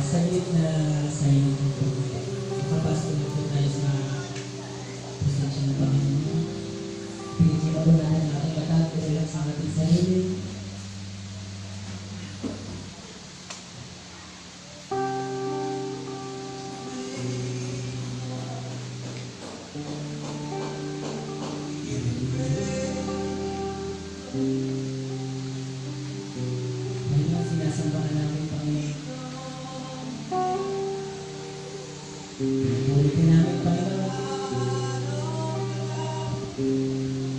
Saglit na silent po. Kapasok na po tayo sa presensya ng Panginoon. Pilitin na po natin ang ating katawan, relax ang ating sarili. Ngayon, sinasambahan natin, Panginoon. Ulitin namin, Panginoon.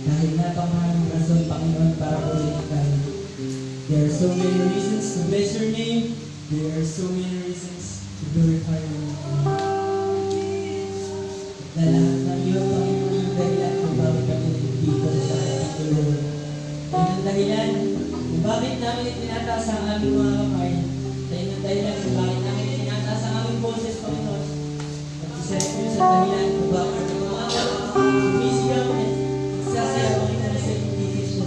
Dahil napakaraming rason, Panginoon, para ulitin tayo. There are so many reasons to bless your name. There are so many reasons to glorify your name. Na lahat ng iyo, Panginoon, yung dahilan kung bakit kami dito sa ating Lord. Yan ang dahilan kung bakit namin itinataas ang aming mga kamay. Yan ang dahilan kung bakit namin itinataas ang aming boses, Panginoon. At isa rin yun sa dahilan kung bakit kami mga sumisigaw at sasayaw, Panginoon, sa invitation.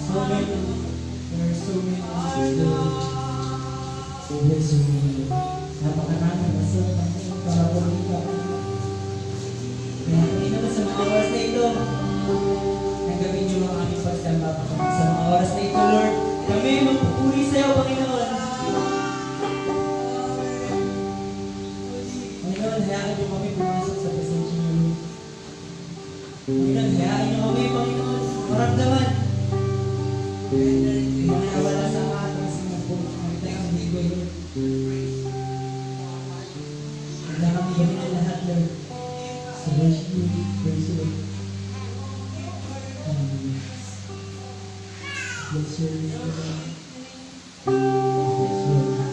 So many, there are so many reasons to bless your name. Napakaraming rason, Panginoon, para purihin ka, Panginoon. Kaya, Panginoon, sa mga oras na ito, tanggapin niyo ang aming pagsamba, Panginoon. Sa mga oras na ito, Lord, kami magpupuri sa iyo, Panginoon. Panginoon, hayaan niyo kami pumasok sa presensya niyo, Lord. Panginoon, hayaan niyo kami, Panginoon, maramdaman. Hindi na nawala sa mga ating sinagpong. Nakita ang higoy, Lord. Handa kami gawin ang lahat, Lord. Sa worship you, praise you, Lord. Bless your name, Lord. Bless you, Lord.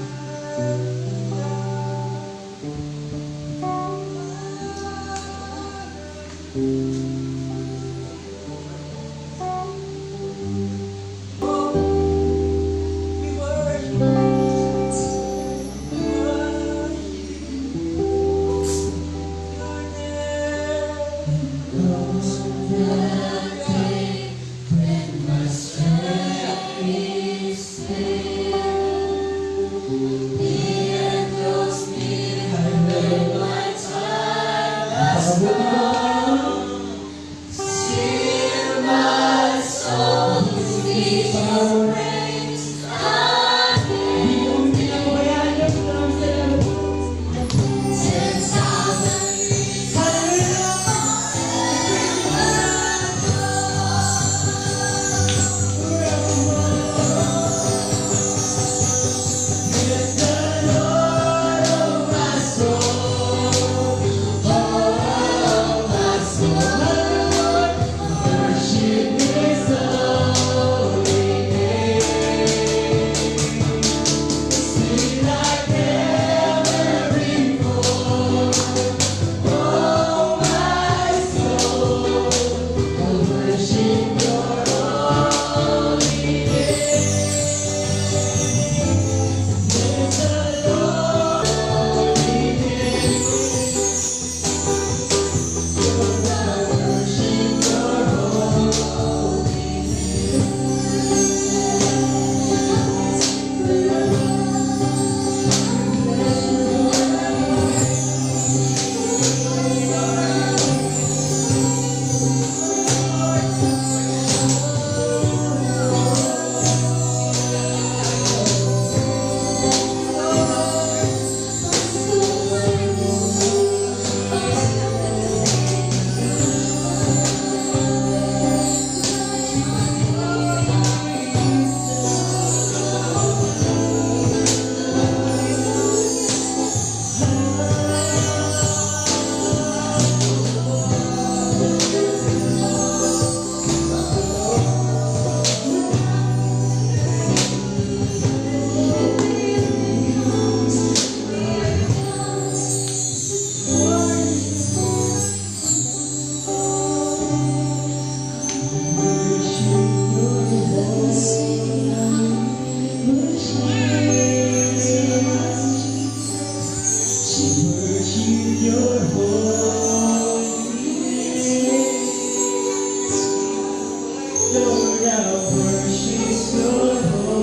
Lord, I worship your holy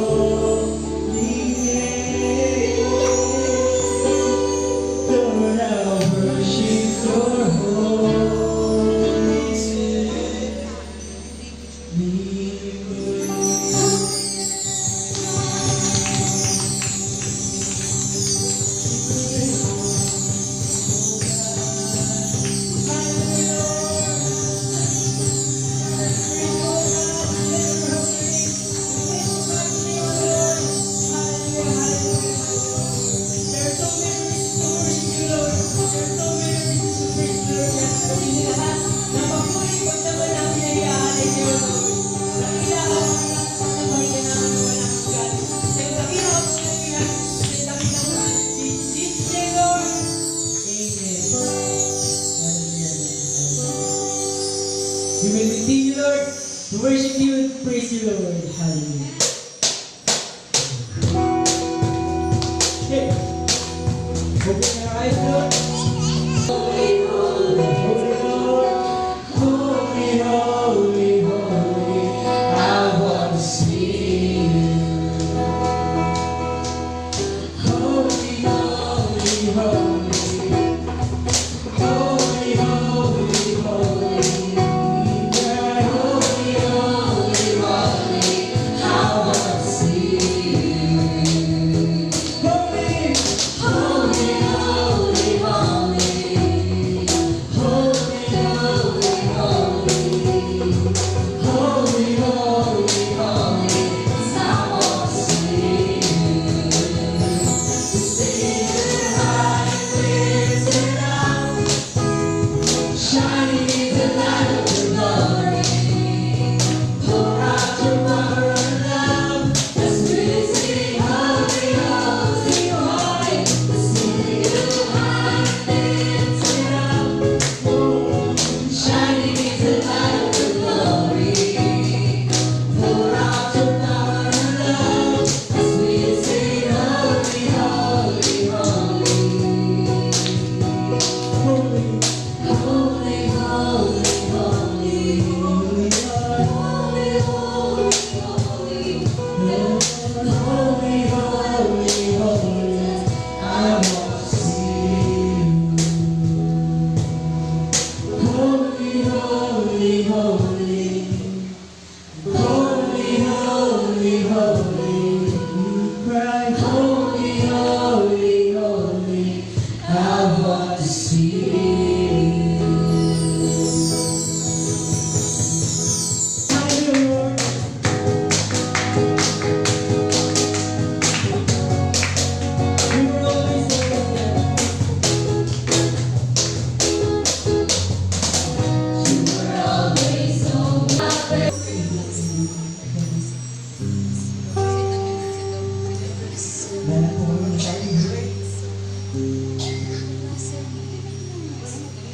We will continue, Lord, to worship you and praise you, Lord. Hallelujah. Okay. Open your eyes, Lord. Holy, holy, holy, Lord. Holy, holy, holy. I want to see you. Holy, holy, holy. Holy, holy, holy.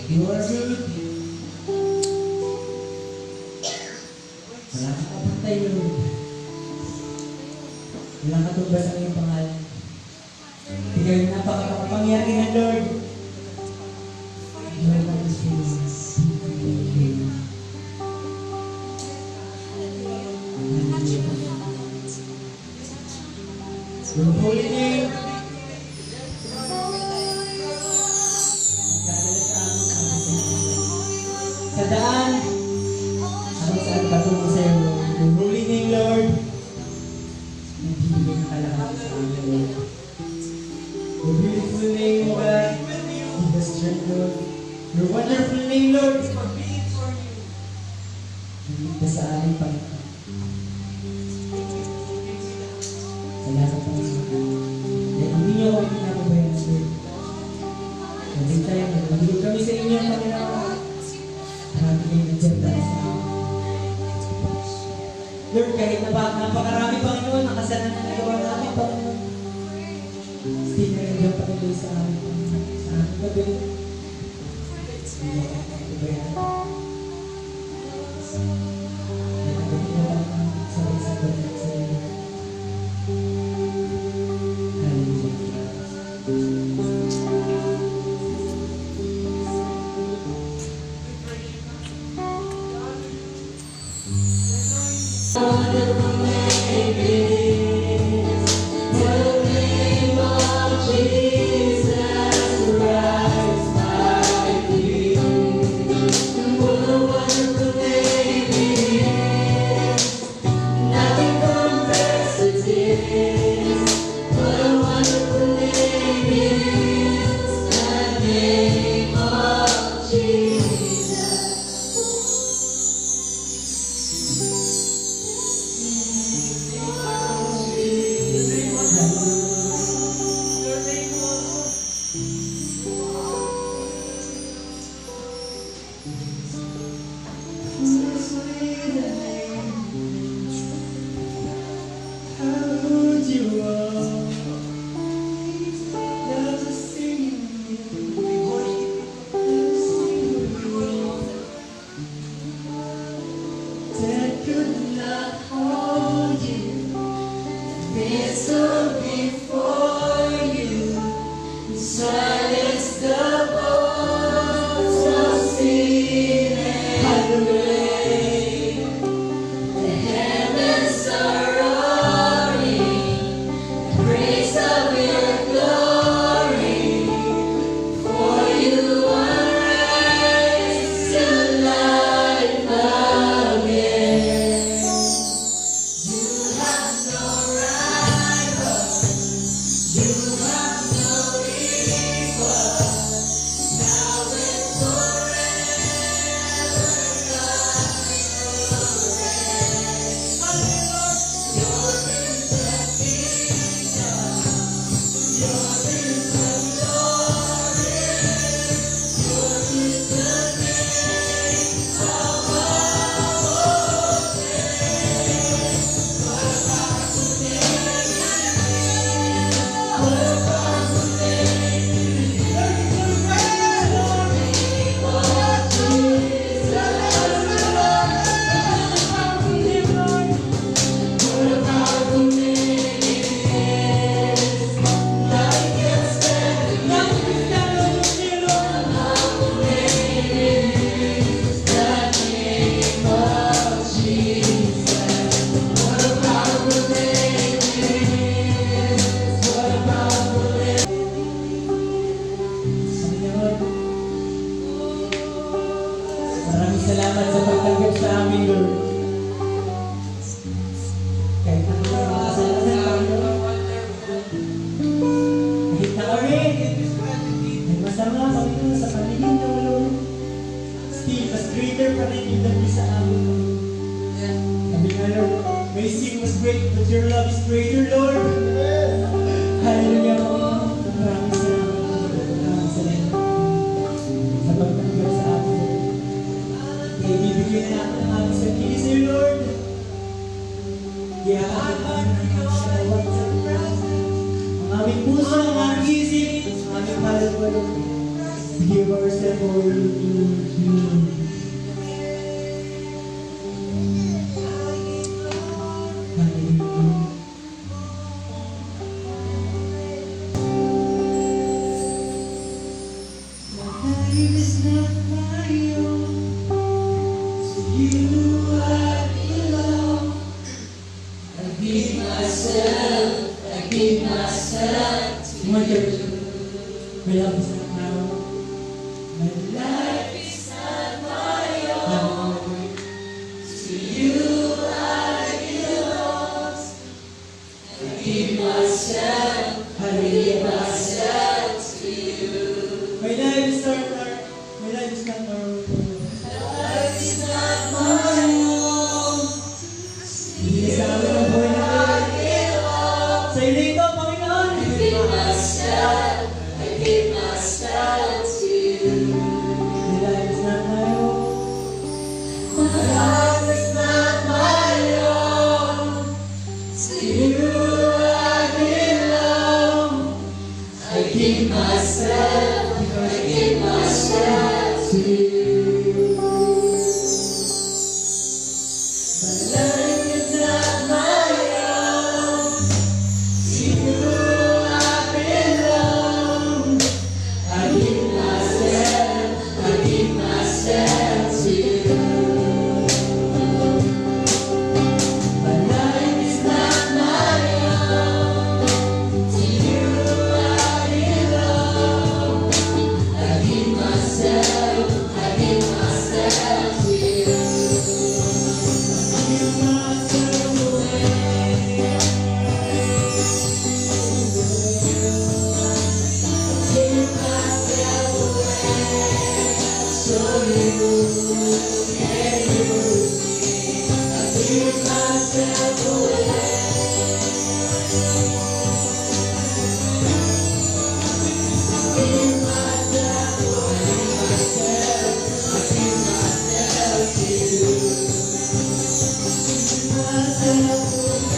You are good. Wala kang kapantay, Lord. Walang katumbas ang iyong pangalan. Ikaw yung napakakapangyarihan, Lord. Lord, I just feel your holy name. Sa daan, ano saan patungo sa iyo, Lord. Your holy name, Lord. Nagbibigay ng kalahatan sa amin, Lord. Your beautiful name, O God. Give us strength, Lord. Your wonderful name, Lord. Nagigit sa amin, Panginoon. Salamat po sa akin. Dahil hindi niyo kami pinapabayan, Lord. Kasi tayo, nagulog kami sa inyo, Panginoon. Marami kayo nandiyan dahil sa amin. Lord, kahit napakarami, Panginoon, nakasalan na nagawa namin, Panginoon. Still na nandiyan pa kayo sa amin, Panginoon. Sa aming gabi. Hindi niyo kami pinapabayan. Nagagawa niyo lang sa isang gabi sa inyo. stood before you, silence the voice of sin and rain. The heavens are roaring, praise of your glory, for you are raised to life again. You have no rival, you have no equal, now and forever, God, yours is the kingdom, yours is the glory, yours is the name above all names. What a powerful name it is! What a powerful name it is! What a powerful name it is! Life can stand against the powerful name it is! The name of Jesus. What a powerful name it is! What a powerful name. Maraming salamat sa pagtanggap sa amin, Lord. Kahit na kami mga kasalanan, Panginoon. Kahit na kami, may masama, Panginoon, sa paningin ng Lord. Still, mas greater pa rin yung dami sa amin. Sabi nga, Lord, may sin was great, but your love is greater, Lord. Hallelujah, Panginoon. Maraming salamat, Lord. Maraming salamat sa pagtanggap sa amin. Kaya ibibigay na natin ang aming sarili sa'yo, Lord. Kaya ang aming puso, ang aming isip, ang aming kaluluwa, we give ourselves over to you. Hallelujah. My life is not my own. To you I belong. I give myself to you. My love is not my own. My life is not my own. To you I belong. I give myself to you. My life is not our, my life is not our own. Life is not my own. Hindi sa amin ang buhay natin. Sa iyo ito, Panginoon. I give myself to you. My life is not my own. My life is not my own. To you I belong. I give myself to you. My life is not my own. To you I belong. I give myself to you. My life is not my own. To you I belong. I give myself to you. Give myself away. Give myself away. So you can use me. I give myself away. Give myself away. I give myself to you. Give myself away.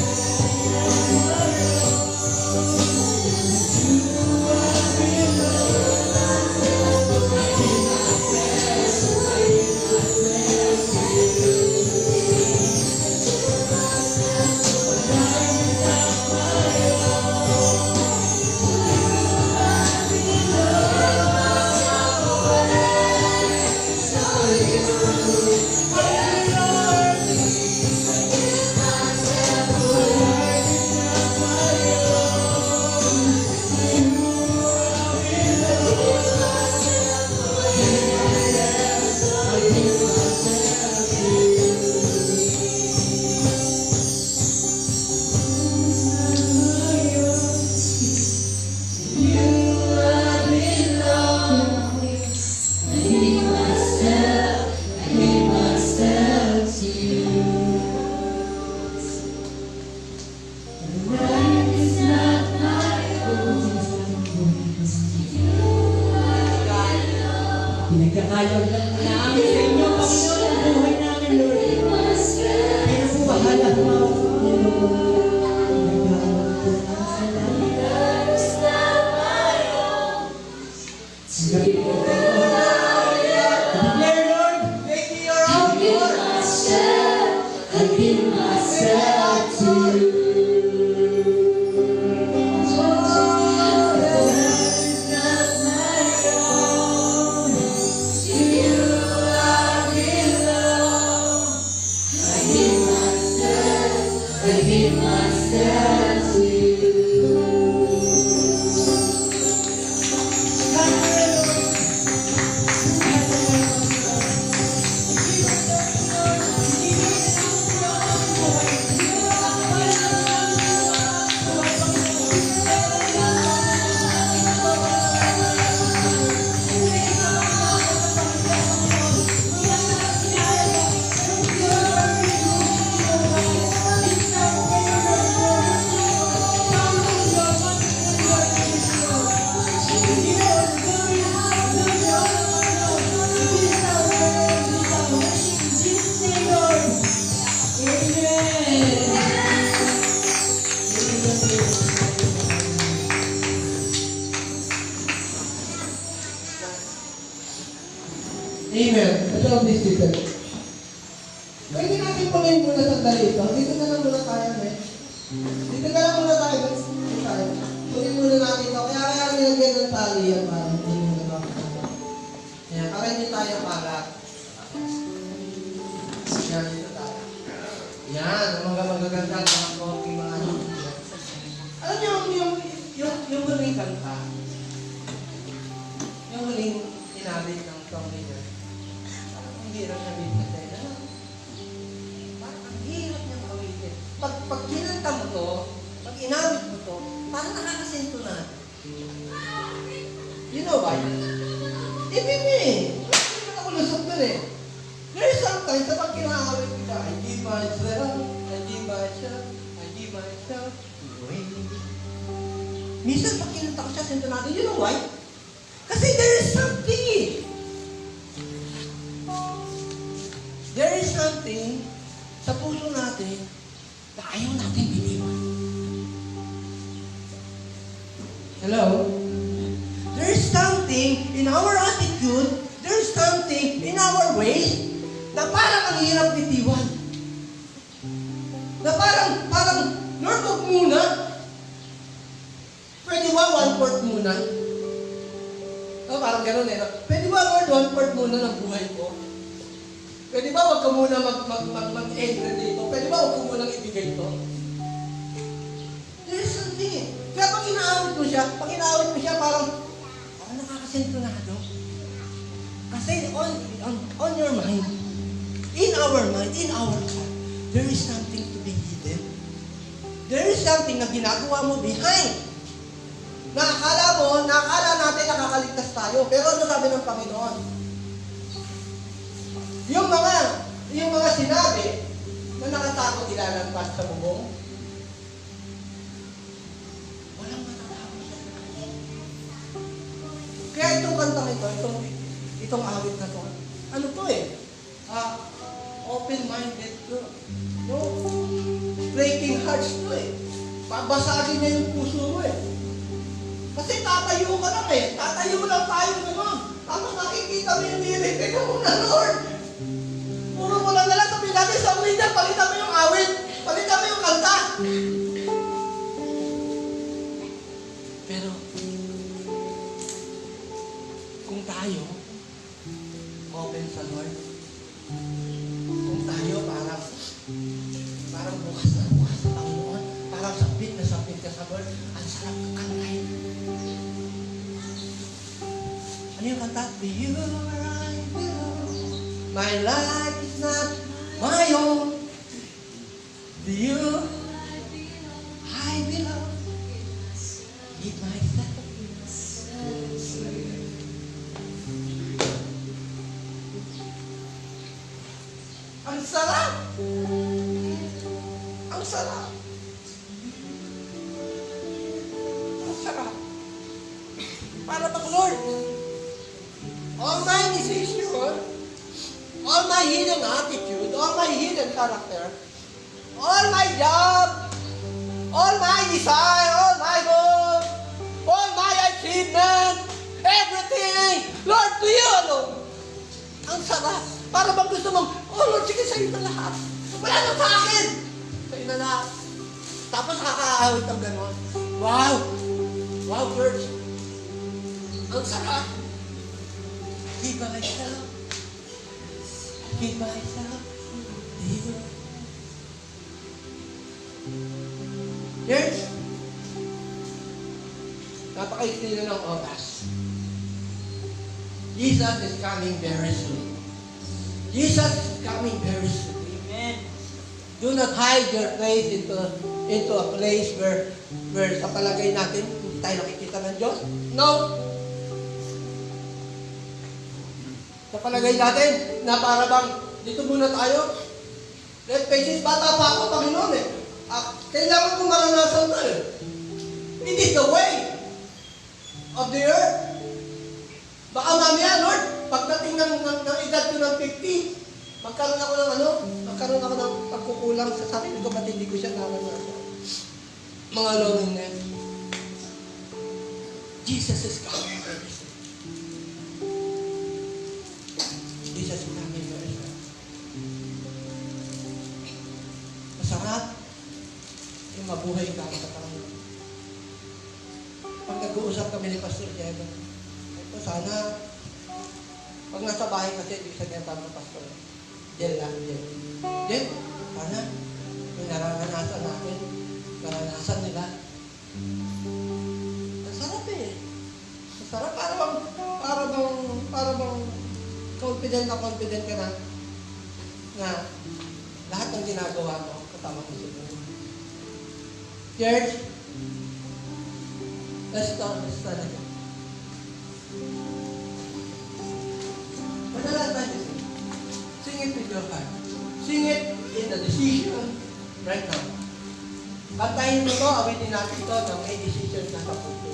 Lord. Inaamin sa inyo, Panginoon, ang buhay namin, Lord. Kayo po bahala, humawa sa amin, Lord. Nagkaroon po ang declare, Lord, make me your own, Lord. I give myself to you. Amen. Ito ang decision. Pwede natin pagin muna sandali ito. Dito na lang muna tayo, eh. Dito na lang muna tayo. Dito tayo. Pagin muna natin ito. Kaya nilagyan ng tali yan para hindi muna makakasama. Ayan, para hindi tayo kalat. Yan, dito tayo. Yan, ang mga magaganda, mga konti, mga ano. Alam niyo, yung huling kanta, yung huling inabit ng song niya, parang ang hirap na bigyan na. Parang ang hirap niyang awitin. Pag kinanta mo to, pag inawit mo to, parang nakakasinto na. You know why? Ibig niya eh. Hindi mo nakulusok dun eh. There is sometimes sa pag kinaawit kita, I give myself, I give myself, I give myself away. Minsan pag kinanta ko siya, sinto natin, you know why? Kasi there is something eh. There is something sa puso natin na ayaw natin biniwan. Hello? There is something in our attitude, there is something in our ways na parang ang hirap bitiwan. Na parang, Lord, huwag muna. Pwede ba 1/4 muna? No, parang gano'n eh. Pwede ba, Lord, 1/4 muna ng buhay ko? Pwede ba huwag ka muna mag-enter dito? Pwede ba huwag ka muna ibigay ito? There is something eh. Kaya pag inaawit mo siya, parang nakakasentonado. Kasi on your mind, in our mind, in our heart, there is something to be hidden. There is something na ginagawa mo behind. Nakakala natin nakakaligtas tayo. Pero ano sabi ng Panginoon? Yung mga sinabi na nakatakot ilalampas sa bubong, walang matatapos sa kanya. Kaya itong kantang ito, itong awit na to, ano to eh? Open-minded to. No? Breaking hearts to eh. Babasagin niya yung puso mo eh. Kasi tatayo ka lang eh. Tatayo lang tayo naman. Tapos nakikita mo yung lyric. Ikaw muna, Lord. Puro mo lang nalang sabihin natin sa leader, palitan mo yung awit. Palitan mo yung kanta. Pero, kung tayo, open sa Lord, kung tayo parang bukas na bukas sa Panginoon, parang sapit ka sa Lord, ang sarap kakantahin. Ano yung kanta? To you I belong. My life is not my own. To you I belong. Give myself. Ang sarap! Ang sarap! Ang sarap! Para bang Lord, all mine is yours. hidden attitude, all my hidden character, all my job, all my desire, all my goal, all my achievement, everything, Lord, to you alone. Ang sarap. Para bang gusto mong, oh Lord, sige sa'yo na lahat. Wala na sa akin. Sa'yo na lahat. Tapos kakaawit ang gano'n. Wow! Wow, church. Ang sarap. Give myself. Give myself. Church, napakaikli na ng oras. Jesus is coming very soon. Jesus is coming very soon. Amen. Do not hide your face into a place where sa palagay natin, hindi tayo nakikita ng Diyos. No! Sa palagay natin, na para bang, dito muna tayo. Let's face it, bata pa ako, Panginoon eh. Kailangan kong maranasan to eh. It is the way of the earth. Baka mamaya, Lord, pagdating ng edad ko ng 50, magkaroon ako ng pagkukulang sa sarili ko, ba't hindi ko siya naranasan. Mga loneliness. Jesus is coming very soon. Jesus is coming very soon. Masarap yung mabuhay ka sa Panginoon. Pag nag-uusap kami ni Pastor Diego, ito sana, pag nasa bahay kasi, ibig sabihin tama Pastor, Diel lang, Diel, sana, yung naranasan natin, naranasan nila. Masarap eh. Masarap, para bang confident ka na lahat ng ginagawa mo, kasama mo si Lord. Church, let's start again. Madalas tayo sing it with your heart. Sing it in the decision right now. Kantahin mo to, awitin natin to ng may decision na sa puso.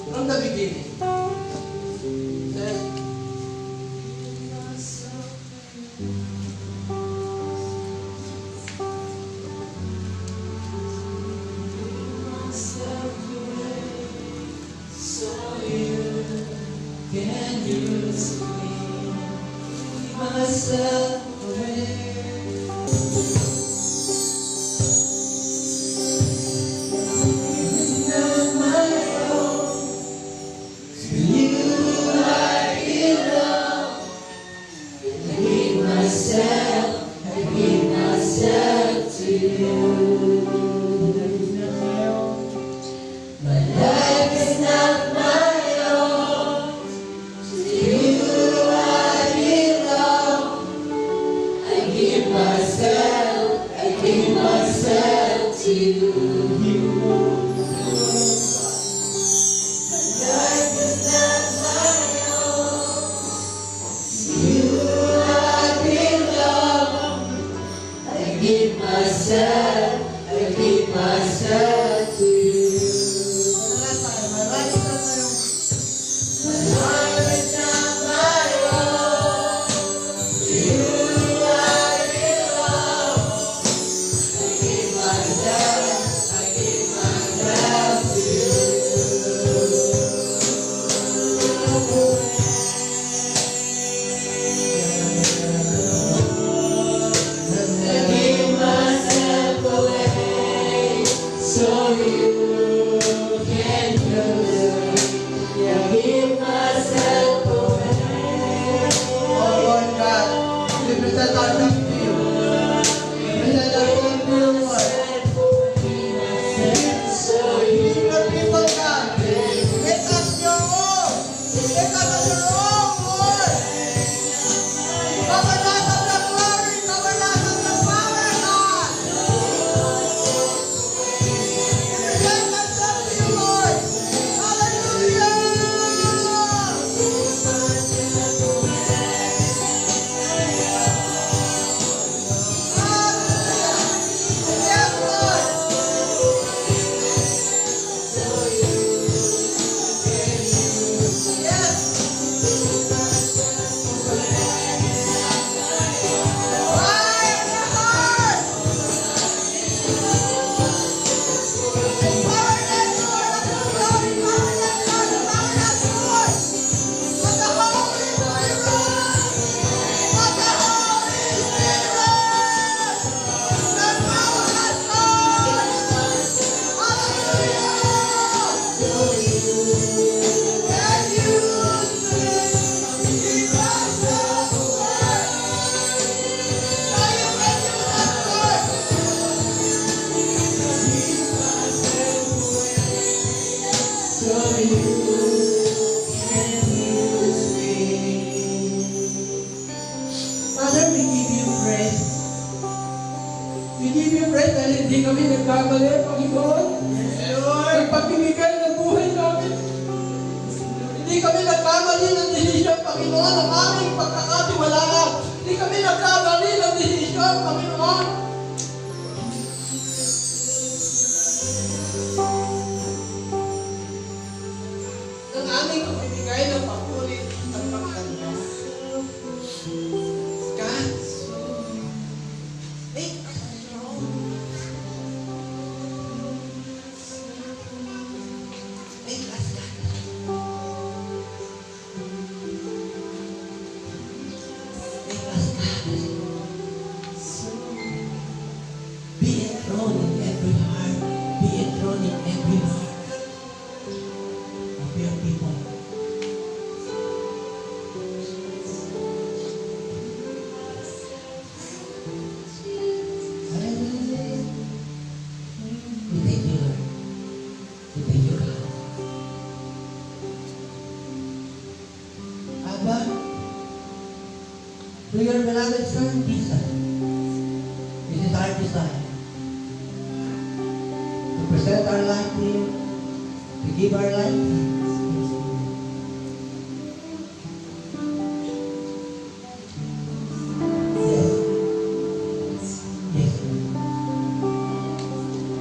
From the beginning. Says, Can use me, myself away. Not my own, to you I belong. I give myself to you. My life is not my own. To you I belong. I give myself to you. My life is not my own. To you I belong. I give myself to you. My life is not my own. To you I belong. I give myself give you praise dahil hindi kami nagkamali, Panginoon. Nagpapibigay ng buhay namin. Hindi kami nagkamali ng desisyon, Panginoon, ng aming pagkakatiwalaan. Hindi kami nagkamali ng desisyon, Panginoon. Ng aming pagbibigay ng papuri at pagkanda. God, make us strong. Make us God. Make us God. Be enthroned in every heart. Be enthroned in every heart of your people. Hallelujah. We thank you, Lord. We thank you, God. Abba, through your beloved Son, Jesus, this is our desire to present our life to you, to give our life to you. Yes. Yes.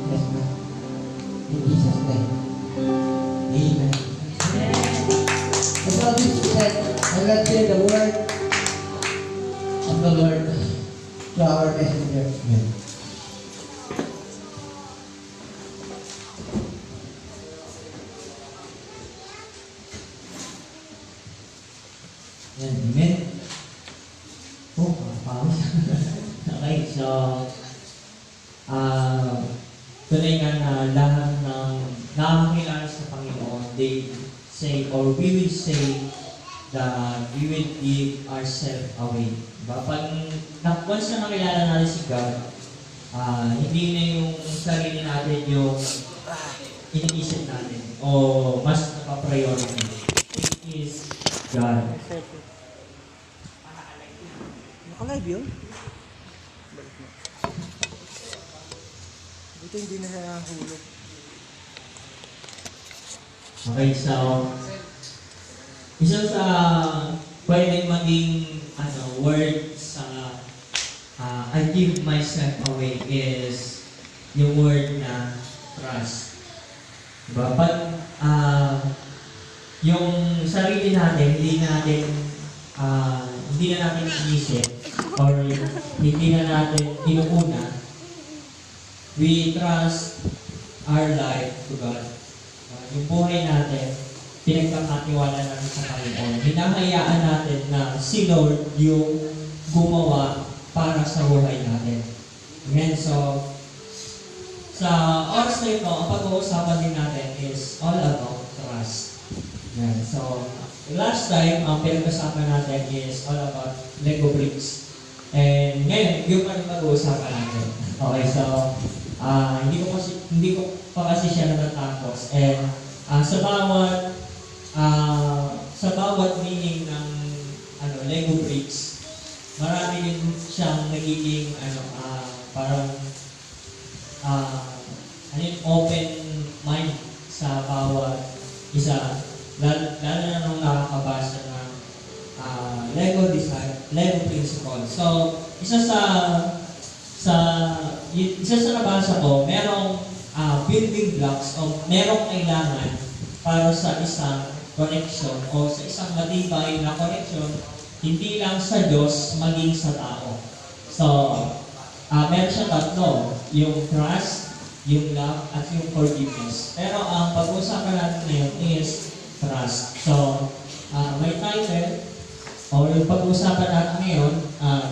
Yes, God. In Jesus' name. Amen. The psalmist said, and let's hear the word of the Lord to our messenger. Amen. Yan, amen. Oh, pawis. Okay, so, tunay nga na lahat ng nakakilala sa Panginoon, they say, or we will say, that we will give ourselves away. Diba? Once na nakilala natin si God, hindi na yung sarili natin yung iniisip natin o mas napa-priority. It is God. Naka-live yun? Buti hindi na siya hulog. Okay, so, isa sa pwedeng maging word sa I give myself away is yung word na trust. Diba? Pag yung sarili natin, hindi na natin inisip or hindi na natin inuuna, we trust our life to God. Yung buhay natin, pinagkakatiwala natin sa Panginoon. Hinahayaan natin na si Lord yung gumawa para sa buhay natin. Amen. So, sa oras na ito, ang pag-uusapan din natin is all about trust. Amen. So, last time, ang pinag-usapan natin is all about Lego bricks. And ngayon, yung pag-uusapan natin. Okay, so, hindi ko pa kasi siya natatapos. And sa bawat meaning ng Lego bricks, marami din siyang nagiging parang open mind sa bawat isa, lalo na nung nakakabasa ng Lego design, Lego principle. So, isa sa nabasa ko, merong building blocks o merong kailangan para sa isang connection o sa isang matibay na connection, hindi lang sa Diyos, maging sa tao. So, meron siya tatlo, yung trust, yung love, at yung forgiveness. Pero ang pag-uusapan natin ngayon is trust. So, may title, o yung pag-uusapan natin ngayon,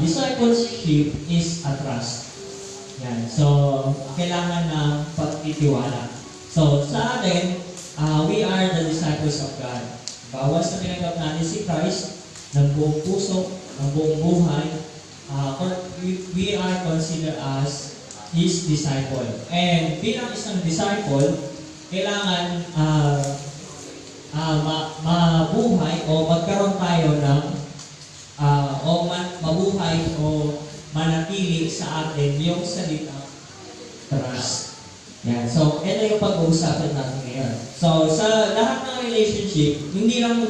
discipleship is a trust. Yan. So, kailangan ng pagtitiwala. So, sa atin, we are the disciples of God. Bawas na tinanggap natin si Christ ng buong puso, ng buong buhay, we are considered as His disciple. And bilang isang disciple, kailangan mabuhay o magkaroon tayo ng mabuhay o manatili sa atin yung salita trust. Yan. So, ito yung pag-uusapan natin ngayon. So, sa lahat ng relationship, hindi lang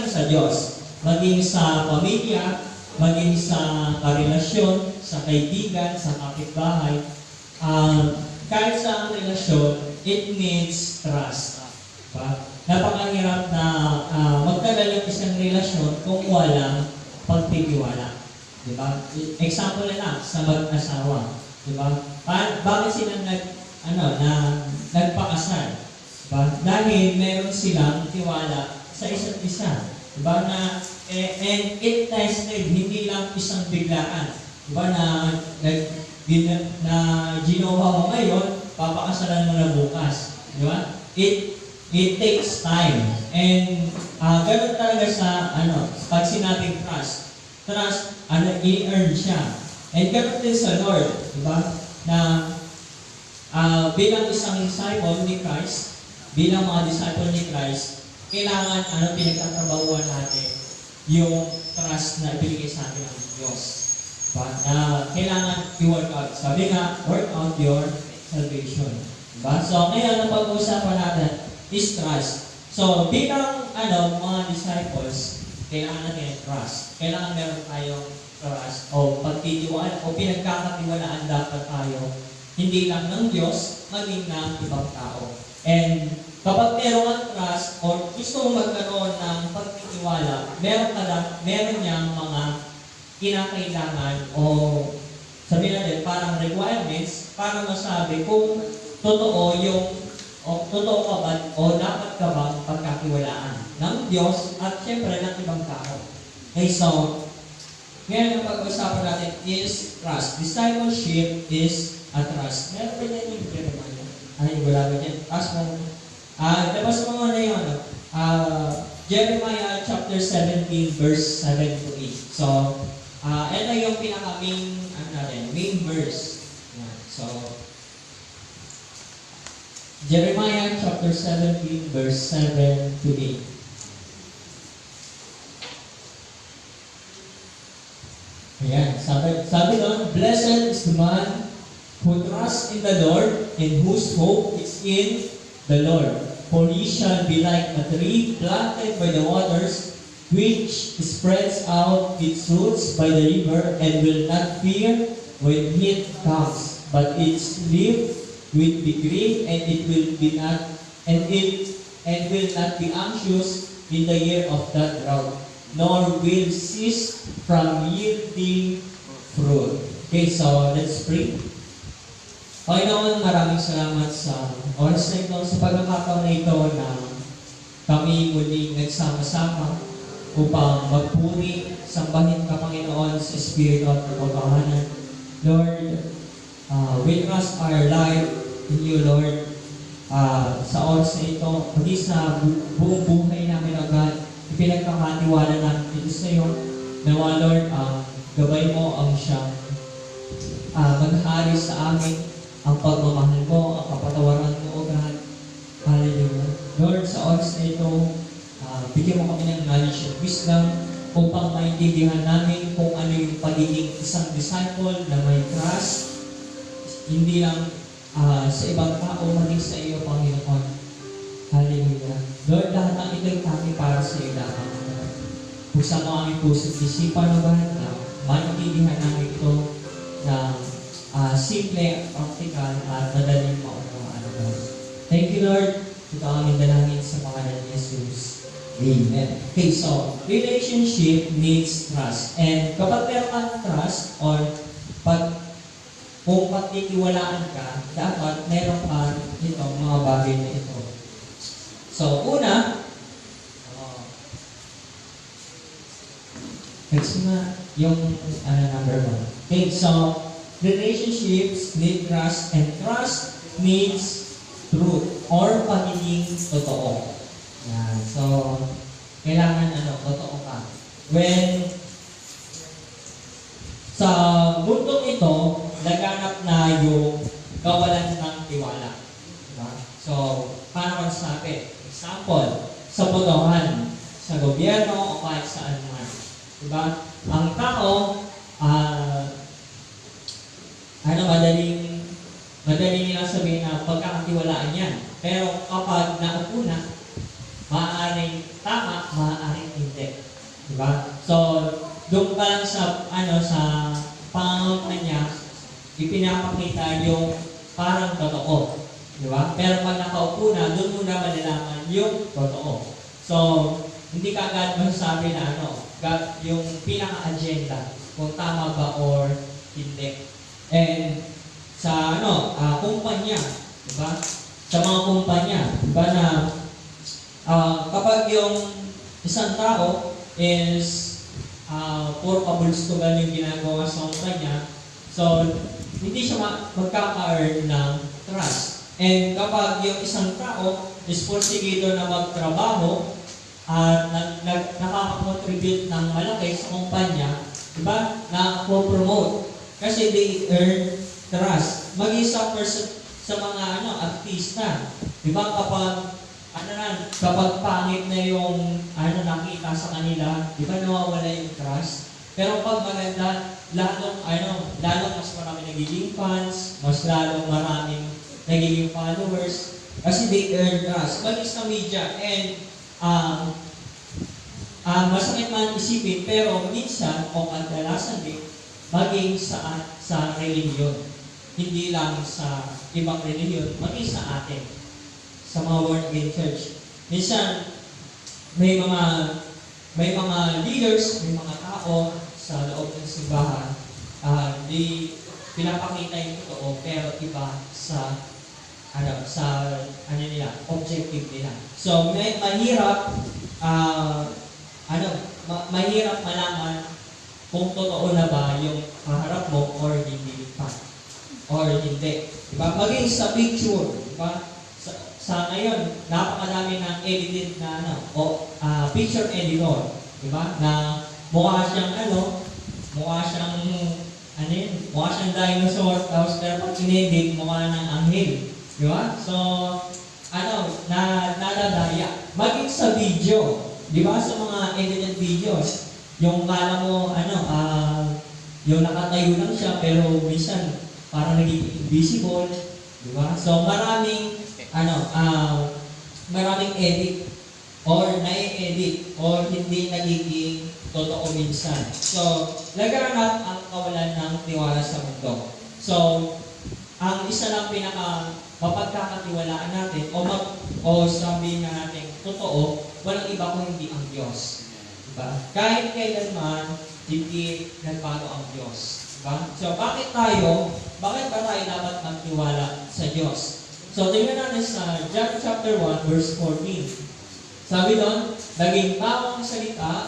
sa Diyos, maging sa pamilya, maging sa karelasyon, sa kaibigan, sa kapitbahay, kahit sa relasyon, it needs trust. Diba? Napakahirap na magtagal yung isang relasyon kung walang pagtitiwala. Diba? Example na lang sa mag-asawa. Diba? Bakit sila nagpakasal? Diba? Dahil meron silang tiwala sa isa't isa. Diba? And it tested, hindi lang isang biglaan. Diba? Na ginawa mo ngayon, papakasalan mo na bukas. Diba? It takes time. And ganun talaga sa pag sinabing trust. Trust, i-earn siya. And ganun din sa Lord, di ba? Na bilang isang disciple ni Christ, bilang mga disciple ni Christ, kailangan pinagtatrabahuan natin yung trust na ibigay sa atin ng Diyos. Diba? Na kailangan i-work out. Sabi nga, work out your salvation. Diba? So, ngayon, ang pag-uusapan natin is trust. So, bilang mga disciples, kailangan natin trust. Kailangan meron tayong trust o pagtitiwala o pinagkakatiwalaan dapat tayo hindi lang ng Diyos, maging ng ibang tao. And kapag meron kang trust o gusto mong magkaroon ng pagtitiwala, meron niyang mga kinakailangan o sabihin natin parang requirements para masabi kung totoo ka ba o dapat ka bang pagkatiwalaan ng Diyos at syempre ng ibang tao. Okay, so ngayon ang pag-usapan natin is trust. Discipleship is a trust. Meron ba yan yung Jeremiah? Ay, wala ba yan? Labas mo muna yun. Jeremiah chapter 17 verse 7 to 8. So, ito yung main verse. Yan. So, Jeremiah chapter 17 verse 7 to 8. Ayan, sabi doon, blessed is the man who trusts in the Lord and whose hope is in the Lord. For he shall be like a tree planted by the waters, which spreads out its roots by the river and will not fear when heat comes, but its leaf will be green and it will not be anxious in the year of that drought, nor will cease from yielding fruit. Okay, so let's pray. Panginoon, maraming salamat sa oras na ito, sa pagkakataon na ito na kami muling nagsama-sama upang magpuri, sambahin ka, Panginoon, sa Espiritu at katotohanan. Lord, we trust our life in you, Lord. Sa oras na ito, hindi sa buong buhay namin agad, ipinagkakatiwala namin ito sa iyo. Nawa, Lord, gabay mo ang siyang maghari sa amin, ang pagmamahal mo, ang kapatawaran mo, O God. Hallelujah. Lord, sa oras na ito, bigyan mo kami ng knowledge and wisdom upang maintindihan namin kung ano yung pagiging isang disciple na may trust, hindi lang sa ibang tao, maging sa iyo, Panginoon. Hallelujah. Lord, lahat ng ito'y kami para sa iyo lamang. Buksan mo aming puso at isipan, O God, na maintindihan namin ito na simple, practical, at madaling maunawaan. Thank you, Lord. Ito ang aming dalangin sa pangalan ni Jesus. Amen. Okay, so, relationship needs trust. And kapag meron kang trust, or kung patitiwalaan ka, dapat meron ka itong mga bagay na ito. So, una, next na yung number 1. Okay, so, relationships need trust, and trust needs truth or pagiging totoo. Yan. So, kailangan totoo ka. When sa mundong ito, naganap na yung kawalan ng tiwala. Diba? So, paano magsasabi? Example, sa botohan, sa gobyerno, o kahit saan man. Diba? Ang tao, Pero kapag naupo na, maaaring tama, maaaring hindi. Diba? So, doon pa lang sa, sa pangangalaman niya, ipinapakita yung parang totoo. Diba? Pero pag nakaupo na, doon mo na malalaman yung totoo. So, hindi ka agad masasabi na yung pinaka-agenda, kung tama ba or hindi. And sa kumpanya, diba? Sa mga kumpanya, diba na kapag yung isang tao is puro kabulstugan yung ginagawa sa kumpanya, so hindi siya magkaka-earn ng trust. And kapag yung isang tao is porsigido na magtrabaho at nakaka-contribute ng malaki sa kumpanya, diba? Na-promote. Kasi they earn trust. Mag-isa sa mga artista. Diba? Kapag pangit na yung nakita sa kanila, diba nawawala yung trust? Pero pag maganda, lalong mas marami nagiging fans, mas lalong maraming nagiging followers, kasi they earn trust. Maging sa media, and masakit man isipin, pero minsan o kadalasan din, maging sa religion. Hindi lang sa ibang religion, maging sa atin, sa mga born again church. Minsan, may mga leaders, may mga tao sa loob ng simbahan, di pinapakita yung totoo, pero iba sa objective nila. So, mahirap malaman kung totoo na ba yung kaharap mo or hindi pa. Or hindi. Diba? Maging sa picture, diba? Sa ngayon, napakadami ng edited na picture editor. Diba? Na mukha siyang dinosaur, tapos pero pag inedit, mukha ng anghel. Diba? So, nadadaya. Maging sa video, di ba sa mga edited videos, yung kala mo, yung nakatayo lang siya, pero minsan, parang nagiging invisible, di ba? So, maraming edit, or nai-edit, or hindi nagiging totoo minsan. So, laganap ang kawalan ng tiwala sa mundo. So, ang isa lang mapagkakatiwalaan natin o sabihin nga natin totoo, walang iba kung hindi ang Diyos. Diba? Kahit kailanman, hindi nagbago ang Diyos. Diba? So, bakit ba tayo dapat magtiwala sa Diyos? So, tingnan natin sa John chapter 1, verse 14. Sabi doon, naging tao ang salita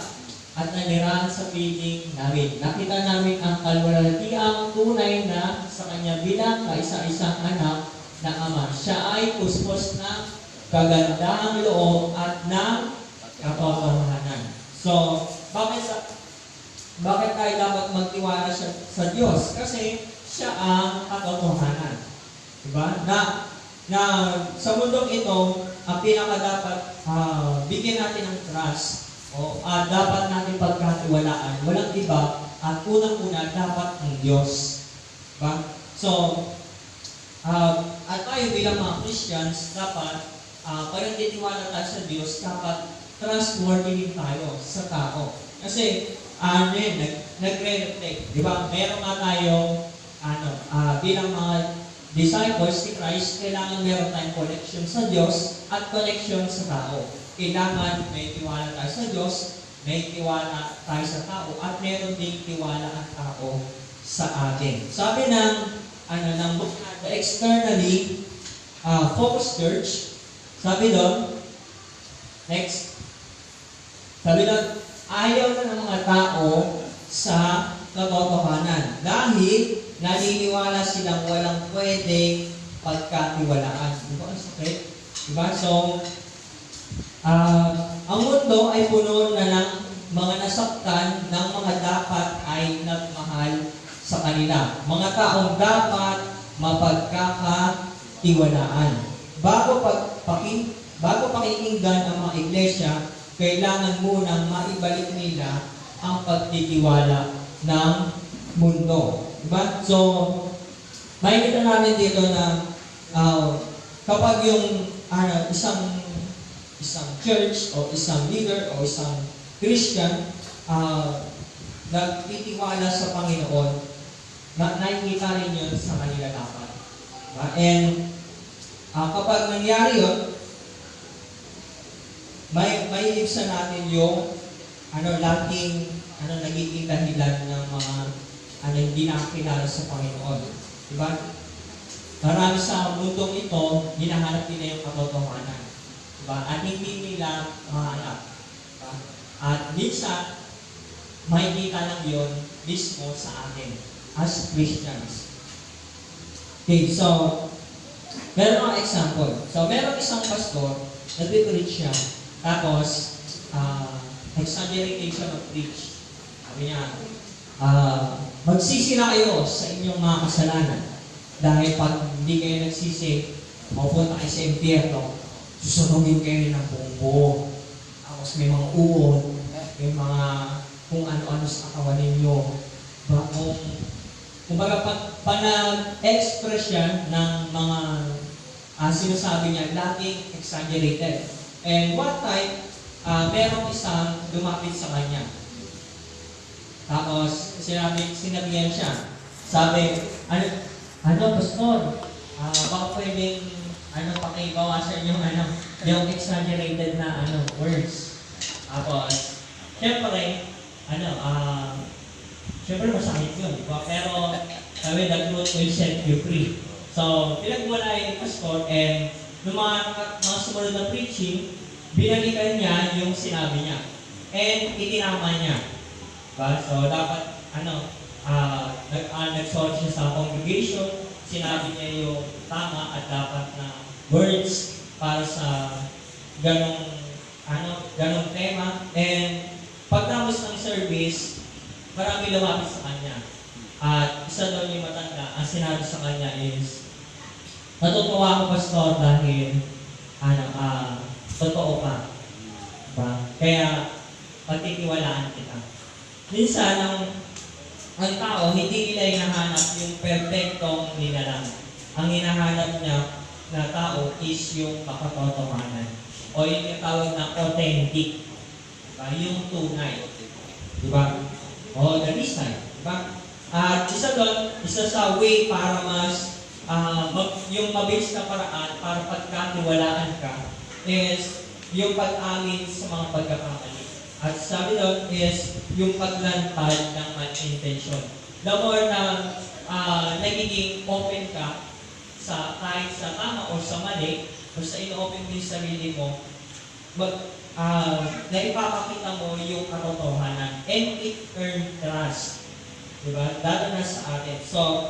at nanirahan sa piling namin. Nakita namin ang kalwalhatiang tunay na sa kanya bilang kaisa-isang anak ng Ama. Siya ay puspos ng kagandahang loob at ng katotohanan. So, bakit tayo dapat magtiwala sa Diyos? Kasi siya ang katotohanan. Diba? Na sa mundong ito, ang pinaka-dapat bigyan natin ng trust dapat natin pagkatiwalaan. Walang iba at unang-una dapat ang Diyos. Diba? So, at tayo bilang mga Christians, dapat pag nagtitiwala tayo sa Diyos, dapat trustworthy din tayo sa tao. Kasi, nagre-reflect. Diba? Meron nga tayong, bilang mga disciples ni Christ, kailangan meron tayong connection sa Diyos at connection sa tao. Kailangan may tiwala tayo sa Diyos, may tiwala tayo sa tao, at meron ding tiwala ang tao sa atin. Sabi ng book na The Externally Focused Church, sabi doon, ayaw na ng mga tao sa katotohanan dahil naniniwala silang walang pwedeng pagkatiwalaan. Diba? Ang sakit? Diba? So, ang mundo ay puno na ng mga nasaktan ng mga dapat ay nagmahal sa kanila. Mga taong dapat mapagkakatiwalaan. Bago pakikinggan ang mga iglesia, kailangan munang maibalik nila ang pagtitiwala ng mundo. Diba? So, makikita namin dito na kapag yung isang church o isang leader o isang Christian nagtitiwala sa Panginoon, nakikita rin yun sa kanila dapat. And kapag nangyari yun, may ibsan natin yung nagiging dahilan ng mga hindi nakakilala sa Panginoon. Diba? Marami sa mundong ito, hinahanap nila yung katotohanan. Diba? At hindi nila mahanap. Diba? At minsan, makikita lang yun mismo sa atin as Christians. Okay, so, meron akong example. So, meron isang pastor, nag-preach siya, tapos, exaggeration of preach. Sabi niya, magsisi na kayo sa inyong mga kasalanan. Dahil pag hindi kayo nagsisi, mapupunta kayo sa impyerno, susunugin kayo ng buong buo. Tapos may mga uod, may mga kung ano-ano sa katawan ninyo. Kumbaga, pag na-express yan ng mga sinasabi niya, laging exaggerated. And one time, merong isang lumapit sa kanya. Tapos, sinabihan siya. Sabi, pastor, baka pwedeng, pakibawasan yung exaggerated na, words. Tapos, syempre masakit yun, diba? Pero, sabi, the truth will set you free. So, pinagwala yung pastor, and nung mga sumunod na preaching, binalikan niya yung sinabi niya. And itinama niya. Diba? So, dapat, nag-sorry siya sa congregation, sinabi niya yung tama at dapat na words para sa ganong tema. And pagtapos ng service, marami lumapit sa kanya. At isa doon yung matanda, ang sinabi sa kanya is, natutuwa ako, pastor, dahil totoo ka. Diba? Kaya pagtitiwalaan kita. Minsan, ang tao, hindi nila hinahanap yung perfectong nilalang. Ang hinahanap niya na tao is yung makatotohanan. O yung tawag na authentic. Diba? Yung tunay. Diba? O the real side. Diba? At isa sa way para mas yung mabilis na paraan para pagkatiwalaan ka is yung pag-amin sa mga pagkakamali. At sabi doon is yung paglantad ng intention. The more na nagiging open ka kahit sa tama o sa mali, o sa ino-open mo yung sarili mo, naipapakita mo yung katotohanan. And it earns trust. Diba? Dado na sa atin. So,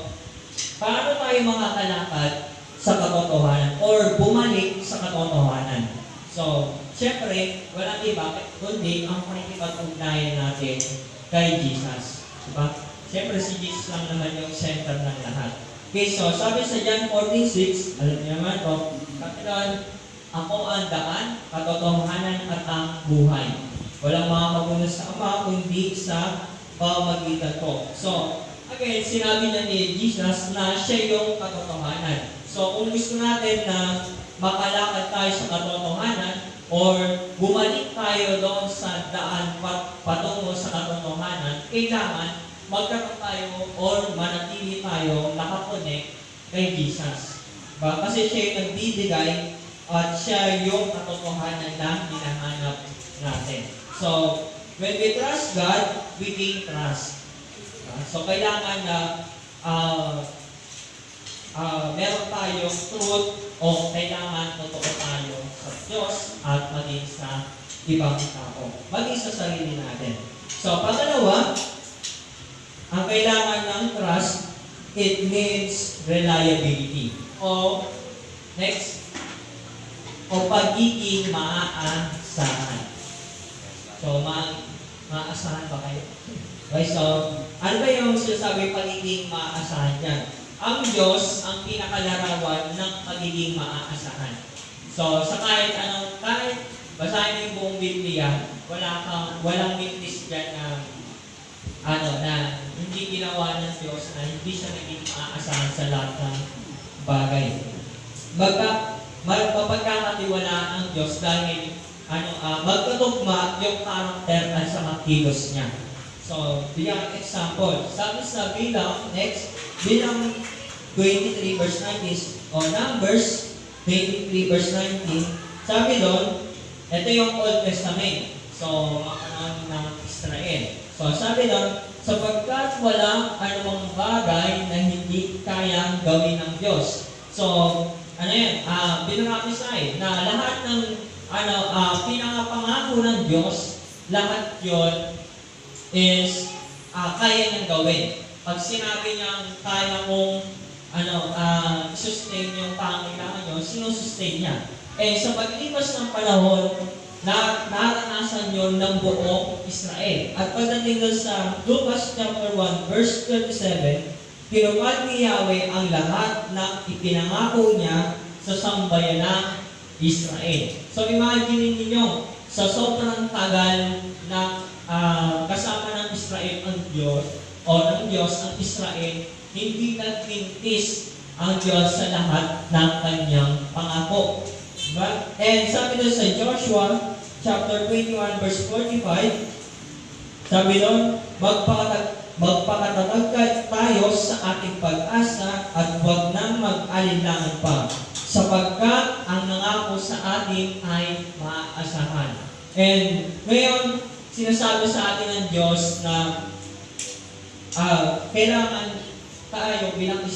paano tayo makakalakad sa katotohanan or bumalik sa katotohanan? So, syempre, walang iba, kundi ang pakikipag-ugnayan natin kay Jesus. Diba? Syempre, si Jesus lang naman yung center ng lahat. Okay, so sabi sa John 14:6, alam niyo naman ito, Kapitan, ako ang daan, katotohanan at ang buhay. Walang makakapunta sa Ama, kundi sa pamamagitan ko. So, again, sinabi na ni Jesus na siya yung katotohanan. So, kung gusto natin na makalakad tayo sa katotohanan or bumalik tayo doon sa daan patungo sa katotohanan, kailangan magkaroon tayo or manatili tayo nakakonek kay Jesus. Kasi siya yung nagbibigay at siya yung katotohanan na hinahanap natin. So, when we trust God, we gain trust. So, kailangan na meron tayong truth o kailangan totoo tayo sa Diyos at maging sa ibang tao. Maging sa sarili natin. So, pangalawa, ang kailangan ng trust, it means reliability. O, next, o pagiging maaasahan. So, maaasahan ba kayo? Okay, so, ano ba yung sinasabi pagiging maaasahan dyan? Ang Diyos ang pinakalarawan ng pagiging maaasahan. So, sa kahit basahin mo yung buong Biblia, walang witness dyan na hindi ginawa ng Diyos na hindi siya naging maaasahan sa lahat ng bagay. mapagkakatiwalaan ang Diyos dahil magkatugma yung karakter at sa kilos niya. So, bilang example, sabi sa bilang 23 verse 19, o Numbers 23 verse 19, sabi doon, ito yung Old Testament. So, mga ng Israel. So, sabi doon, sapagkat walang anumang bagay na hindi kayang gawin ng Diyos. So, binangapisay na lahat ng pinangapangako ng Diyos, lahat yon is kaya niyang gawin. Pag sinabi niyang kaya mong sustain yung pangangailangan nyo, sinusustain niya. Sa paglipas ng panahon, naranasan yun ng buong Israel. At pagdating doon sa Lucas chapter 1, verse 37, tinupad ni Yahweh ang lahat ng ipinangako niya sa sambayan ng Israel. So imagine niyo sa sobrang tagal na kasama ng Israel ang Diyos, o ng Diyos ang Israel, hindi nagmintis ang Diyos sa lahat ng kanyang pangako. Diba? And sabi doon sa Joshua chapter 21 verse 45, sabi doon, magpakatatag tayo sa ating pag-asa at huwag nang mag-alinlangan pa, sapagkat ang nangako sa atin ay maaasahan. And ngayon, sinasabi sa atin ng Diyos na kailangan tayo bilang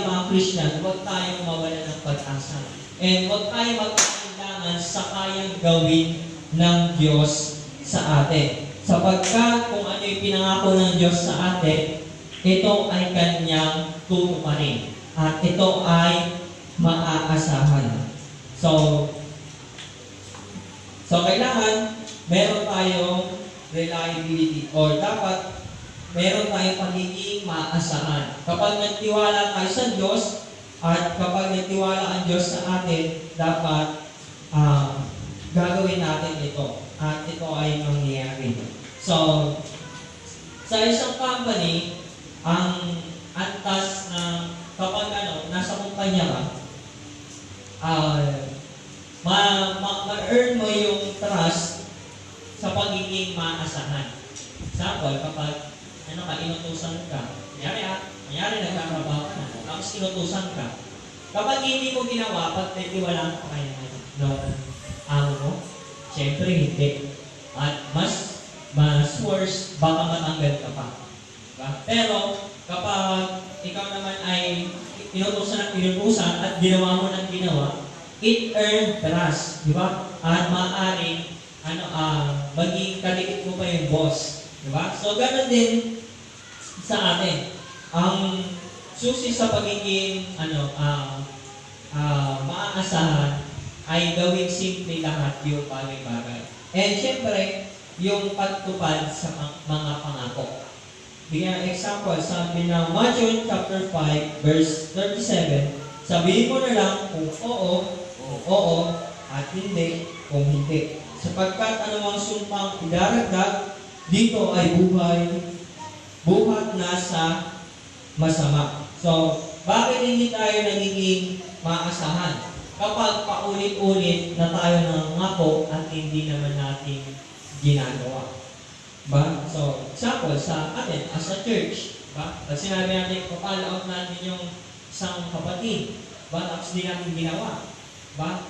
mga Christian, huwag tayong mawala ng pag-asa. And huwag tayong mag-alinlangan sa kayang gawin ng Diyos sa atin. Sapagkat kung ano yung pinangako ng Diyos sa atin, ito ay Kanyang tutuparin. At ito ay maaasahan. So kailangan meron tayong reliability or dapat meron tayong pagiging maaasahan. Kapag nagtiwala tayo sa Diyos at kapag nagtiwala ang Diyos sa atin, dapat gagawin natin ito. At ito ay mangyayari. So, sa isang company, ang antas na kapag nasa kumpanya ka, ma-earn mo yung trust sa pagiging maasahan. Example, kapag inutusan ka, kunyari nagkatrabaho ka na, tapos inutusan ka. Kapag hindi mo ginawa, pag nagtiwala ka kaya amo mo, siyempre hindi. At mas worse, baka matanggal ka pa. Diba? Pero, kapag ikaw naman ay inutusan at ginawa mo ng ginawa, it earned trust. Diba? At maaaring, maging kalikit mo pa yung boss. Diba? So, ganoon din sa atin. Ang susi sa pagiging maaasahan ay gawin simple lahat yung bagay-bagay. And syempre, yung pagtupad sa mga pangako. Bigyan example, sabi ng Matthew chapter 5, verse 37, sabihin mo na lang kung oo, at hindi, kung hindi. Sapagkat anumang sumpang idaragdag, dito ay buhat na sa masama. So, bakit hindi tayo nagiging maasahan? Kapag paulit-ulit na tayo nangako at hindi naman natin ginagawa. Ba? So, example, sa atin, as a church, ba? Pag sinabi natin, papala out natin yung isang kapatid, ba? Tapos di natin ginawa. Ba?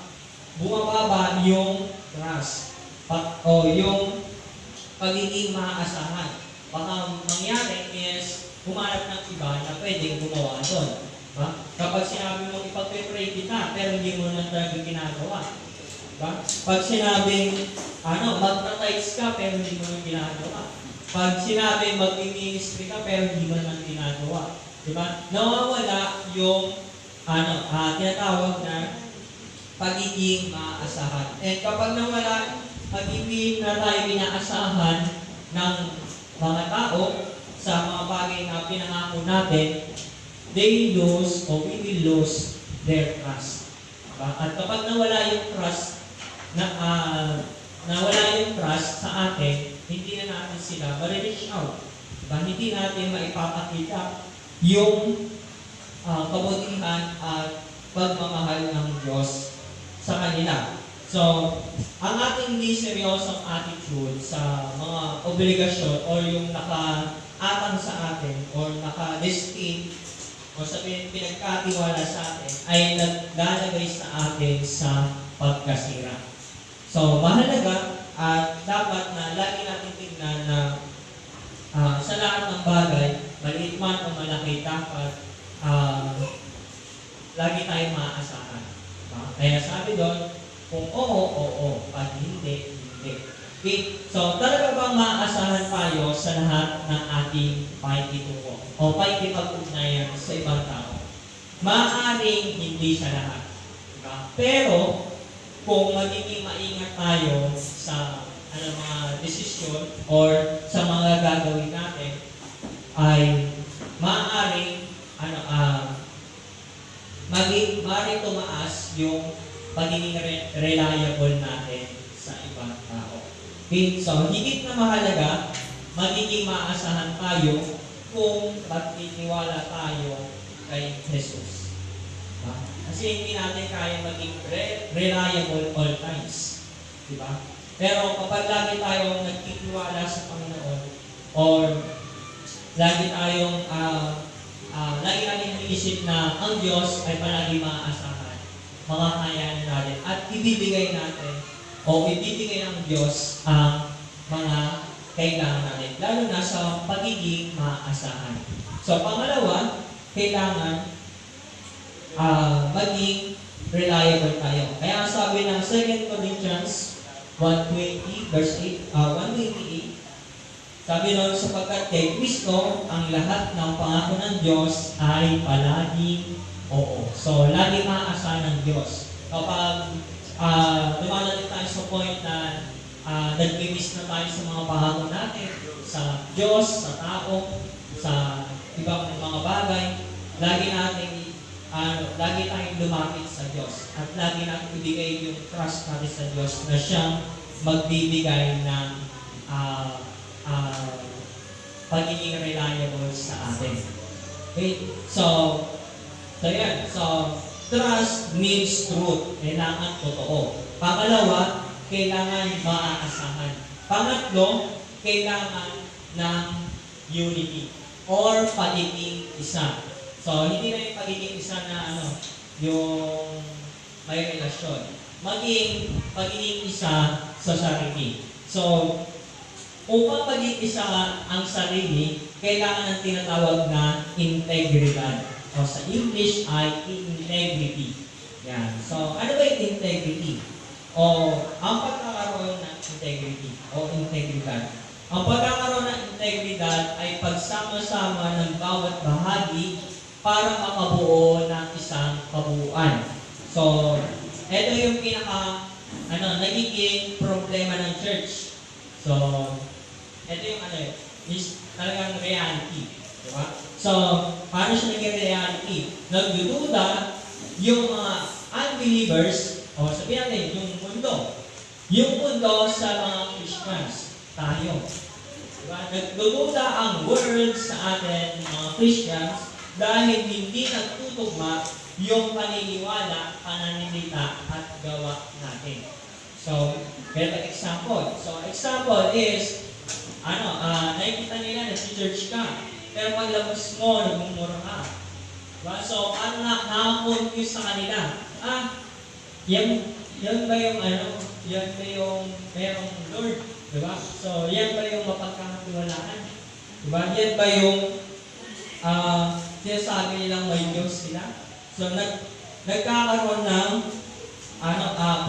Bumababa yung trust. O yung pagiging maaasahan. Baka mangyari is humanap ng iba na pwedeng gumawa doon. Ba? Kapag sinabi mo ipag-pray kita, pero hindi mo na talaga ginagawa. Ba? Pag sinabing, magta-tights ka, pero hindi mo na ginagawa. Pag sinabing mag-ministry ka, pero hindi mo na ginagawa. Diba? Nawawala yung, tinatawag na pagiging maaasahan. And kapag nawala, pag hindi na tayo inaasahan ng mga tao sa mga bagay na pinangako natin, they lose or we will lose their trust. At kapag nawala yung trust, nawala yung trust sa atin, hindi na natin sila ma-reach out. Hindi natin maipapakita yung kabutihan at pagmamahal ng Diyos sa kanila. So, ang ating hindi seryosong attitude sa mga obligasyon o yung nakaatang sa atin o naka-destin o sabihin pinagkatiwala sa atin ay naglalagay sa atin sa pagkasira. So, mahalaga at dapat na lagi natin tingnan na sa lahat ng bagay, maliit man o malaki, dapat lagi tayong maaasahan. Kaya sabi doon, kung oo, oo. Pag hindi, hindi. Okay? So, talaga bang maaasahan tayo sa lahat ng ating pakikitungo o pakikipag-ugnayan sa ibang tao? Maaaring hindi sa lahat. Diba? Pero, kung magiging maingat tayo sa mga desisyon or sa mga gagawin natin, ay maaaring maaaring tumaas yung pagiging reliable natin sa ibang tao. Okay? So, higit na mahalaga, magiging maasahan tayo kung magtitiwala tayo kay Jesus. Diba? Kasi hindi natin kaya maging reliable all times. Diba? Pero kapag lagi tayong nagtitiwala sa Panginoon or lagi tayong lagi natin iniisip na ang Diyos ay palagi maaasahan, makakayanan natin at ibibigay natin o ibibigay ng Diyos ang mga kailangan natin, lalo na sa pagiging maaasahan. So, pangalawa, kailangan maging reliable tayo. Kaya sabi ng 2 Corinthians 1:20, verse 128, sabi nun, sapagkat kay Kristo, ang lahat ng pangako ng Diyos ay palaging oo. So, lagi maaasahan ng Diyos. Kapag dumadating tayo sa point na nag-miss na tayo sa mga pangako natin, sa Diyos, sa tao, sa ibang mga bagay, lagi tayong lumapit sa Diyos. At lagi natin ibigay yung trust natin sa Diyos na siyang magbibigay ng pagiging reliable sa atin. Okay? So, yan. So, trust means truth. Kailangan totoo. Pangalawa, kailangan maaasahan. Pangatlo, kailangan ng unity or pagiging isa. So, hindi na yung pagiging isa na yung may relasyon. Maging pagiging isa sa sarili. So, upang maging isa ang sarili, kailangan ng tinatawag na integridad. O sa English ay integrity. Yan. So, ano ba yung integrity? O ang pagkakaroon ng integrity o integridad. Ang pagkakaroon ng integridad ay pagsama-sama ng bawat bahagi para makabuo ng isang kabuuan. So, ito yung nagiging problema ng church. So, ito yung is talagang reality. Diba? So, paano siya naging reality? Nagdududa yung mga unbelievers, o sabihin natin, yung mundo. Yung mundo sa mga Christians, tayo. Diba? Nagdududa ang world sa atin, mga Christians, dahil hindi nagtutugma yung paniniwala, pananalita, at gawa natin. So, ganito example. So, example is, nakikita nila na si church ka. Pero paglabas mo, nagmumura ka. Diba? So, paano na-confuse sa kanila? Yan ba yung yan ba yung merong Lord? Diba? So, yan ba yung mapagkakatiwalaan? Diba? Yan ba yung sinasabi nilang may Diyos sila? So, nagkakaroon ng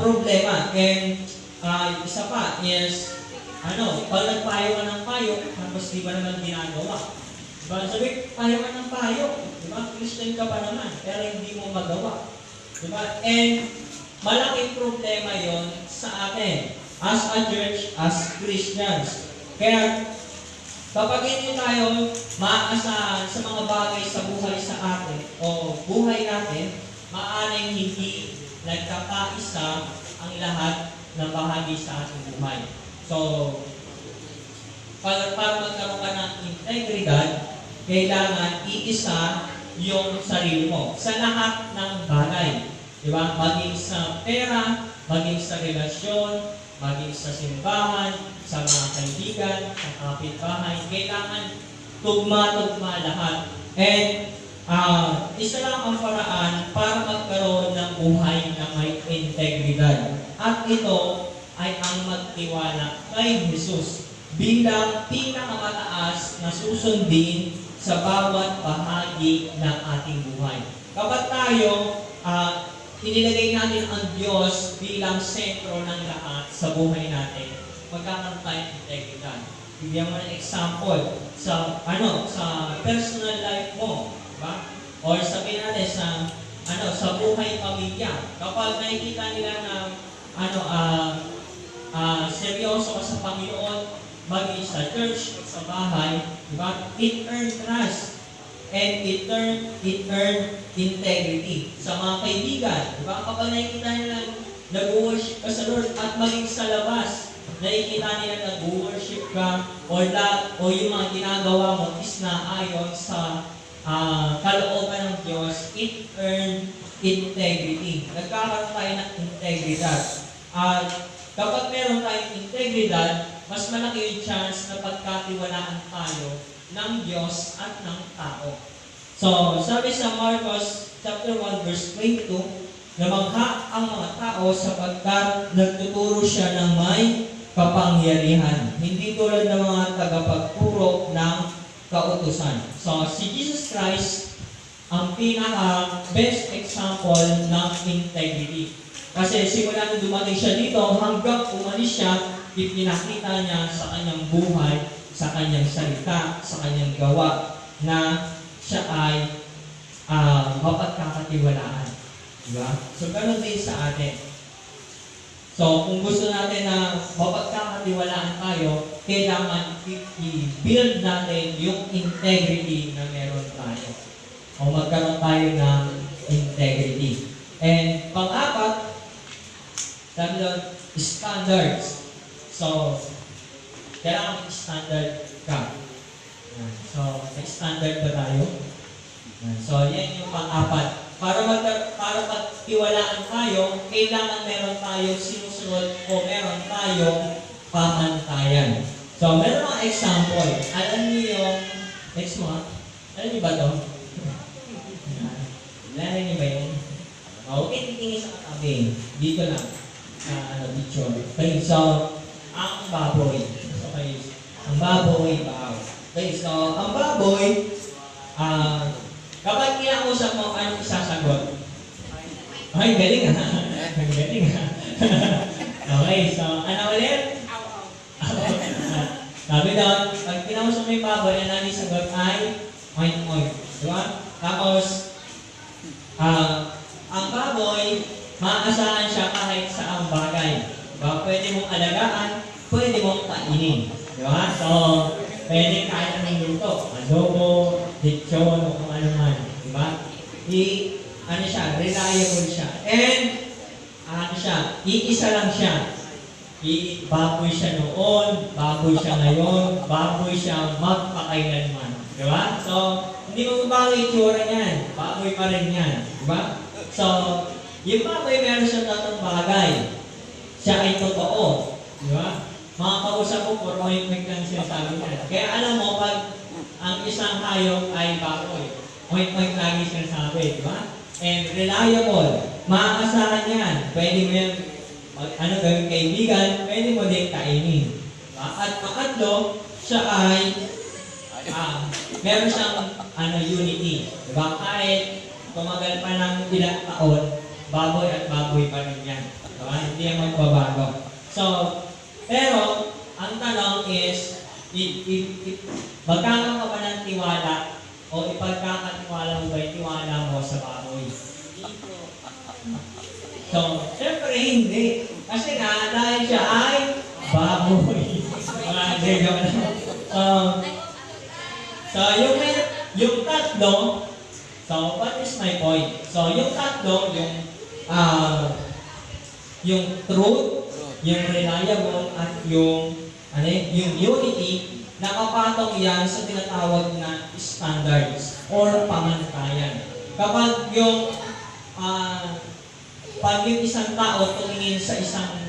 problema. And isa pa is, pag nagpayo ka ng payo, tapos di ba naman ginagawa? Diba? Sabi, payo ka ng payo. Diba? Christian ka pa naman, pero hindi mo magawa. Diba? And malaking problema yon sa atin as a church, as Christians. Kaya, kapag hindi tayo maaasahan sa mga bagay sa buhay sa atin o buhay natin, maaaring hindi nagkakaisa ang lahat ng bahagi sa ating buhay. So, para magkaroon ka ng integridad, kailangan iisa yung sarili mo sa lahat ng bagay. Di ba? Maging sa pera, maging sa relasyon, maging sa simbahan, sa mga kaibigan, sa kapitbahay, kailangan tugma-tugma lahat. And isa lang ang paraan para magkaroon ng buhay na may integridad. At ito ay ang magtiwala kay Jesus bilang pinakamataas na susundin sa bawat bahagi ng ating buhay. Kapag tayo inilagay natin ang Diyos bilang sentro ng lahat sa buhay natin, magkakaroon tayo ng integridad. Bigyan mo ng example sa personal life mo, diba? Or sabihin natin sa buhay pamilya. Kapag nakikita nila na seryoso ka sa Panginoon, maging sa church, sa bahay, diba? It earns trust. And it earn integrity. Sa mga kaibigan, diba? Kapag nakikita nila nag-worship ka sa Lord at maging sa labas, nakikita nila nag-worship ka o yung mga ginagawa mo is na ayon sa kalooban ng Diyos, it earn integrity. Nagkakaroon tayo ng integridad. At kapag meron tayong integridad, mas malaki yung chance na pagkatiwalaan tayo ng Diyos at ng tao. So, sabi sa Marcos chapter 1 verse 22, namangha ang mga tao sapagkat nagtuturo siya ng may kapangyarihan, hindi tulad ng mga tagapagturo ng kautusan. So, si Jesus Christ ang pinaka-best example ng integrity. Kasi simula nung dumating siya dito, hanggang umalis siya, ipinakita niya sa kanyang buhay, sa kanyang salita, sa kanyang gawa, na siya ay mapagkakatiwalaan. Diba? So, ganun din sa atin. So, kung gusto natin na mapagkakatiwalaan tayo, kailangan i-build natin yung integrity na meron tayo. O magkaroon tayo ng integrity. And pang-apat, sabi doon, standards. So, kailangan mag-standard ka. So, may-standard ba tayo? So, yan yung pang-apat. Para magtiwalaan tayo, kailangan meron tayong sinusunod o meron tayong pamantayan. So, meron mga example. Alam niyo yung, next mo, alam niyo ba ito? Alam niyo ba yun? Okay, titingin sa katabi. Dito lang. Picture. Okay, so, ang baboy. Okay, ang baboy, okay, so, ang baboy, kapag kinausap mo, anong isasagot? Ay, galing ha. Galing ha. Okay, so, ano ulit? Sabi doon, pag kinausap mo yung baboy, ang nani sagot ay oink-oink. Diba? Tapos, ang baboy, maaasahan siya kahit sa ang bagay. Diba? Pwede mong alagaan, pwede mong kainin. Diba? So, pwede kahit anong luto. Adobo, lechon, o kung ano man. Diba? Reliable siya. And, iisa lang siya. Baboy siya noon, baboy siya ngayon, baboy siya magpakailanman. Diba? So, hindi mo bago itsura niyan. Baboy pa rin yan. Diba? So, yung baboy meron siya tatong bagay. Siya ay totoo. Diba? Mga kausap ko, puro oink-oink lang sinasabi niya. Kaya alam mo, pag ang isang hayop ay baboy, oink-oink lagi sinasabi. Diba? And reliable. Maaasahan yan. Pwede mo yan gawing kaibigan, pwede mo din kainin. At pangatlo, siya ay meron siyang unity. Diba? Kahit tumagal pa ng ilang taon, baboy at baboy pa rin yan. Diba? Hindi yan magbabago. So, pero, ang tanong is, magkakaroon ka ba ng tiwala o ipagkakatiwala mo ba yung tiwala mo sa baboy? So, syempre hindi. Kasi nga, dahil siya ay baboy. So, yung tatlo, so, what is my point? So, yung tatlo, yung truth, yung reliable, at yung unity, nakapatong yan sa tinatawag na standards or pamantayan. Kapag yung pag yung isang tao tumingin sa isang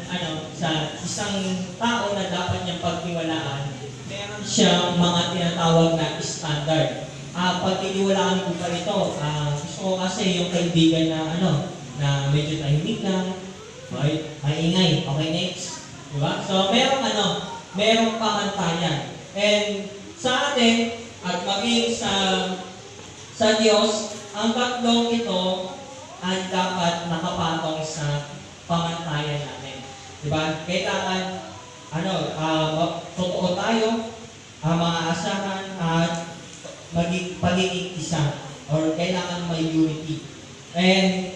tao na dapat niyang pagtiwalaan, meron siyang mga tinatawag na standard. Pagtitiwalaan ko pa ito, gusto ko kasi yung kaibigan na medyo tahimik lang, maingay. Okay, next. Diba? So, merong pamantayan. And sa atin, at maging sa Diyos, ang tatlong ito ay dapat nakapatong sa pamantayan natin. Diba? Kailangan, totoo tayo, mga asahan at pagiging isa, or kailangan may unity. And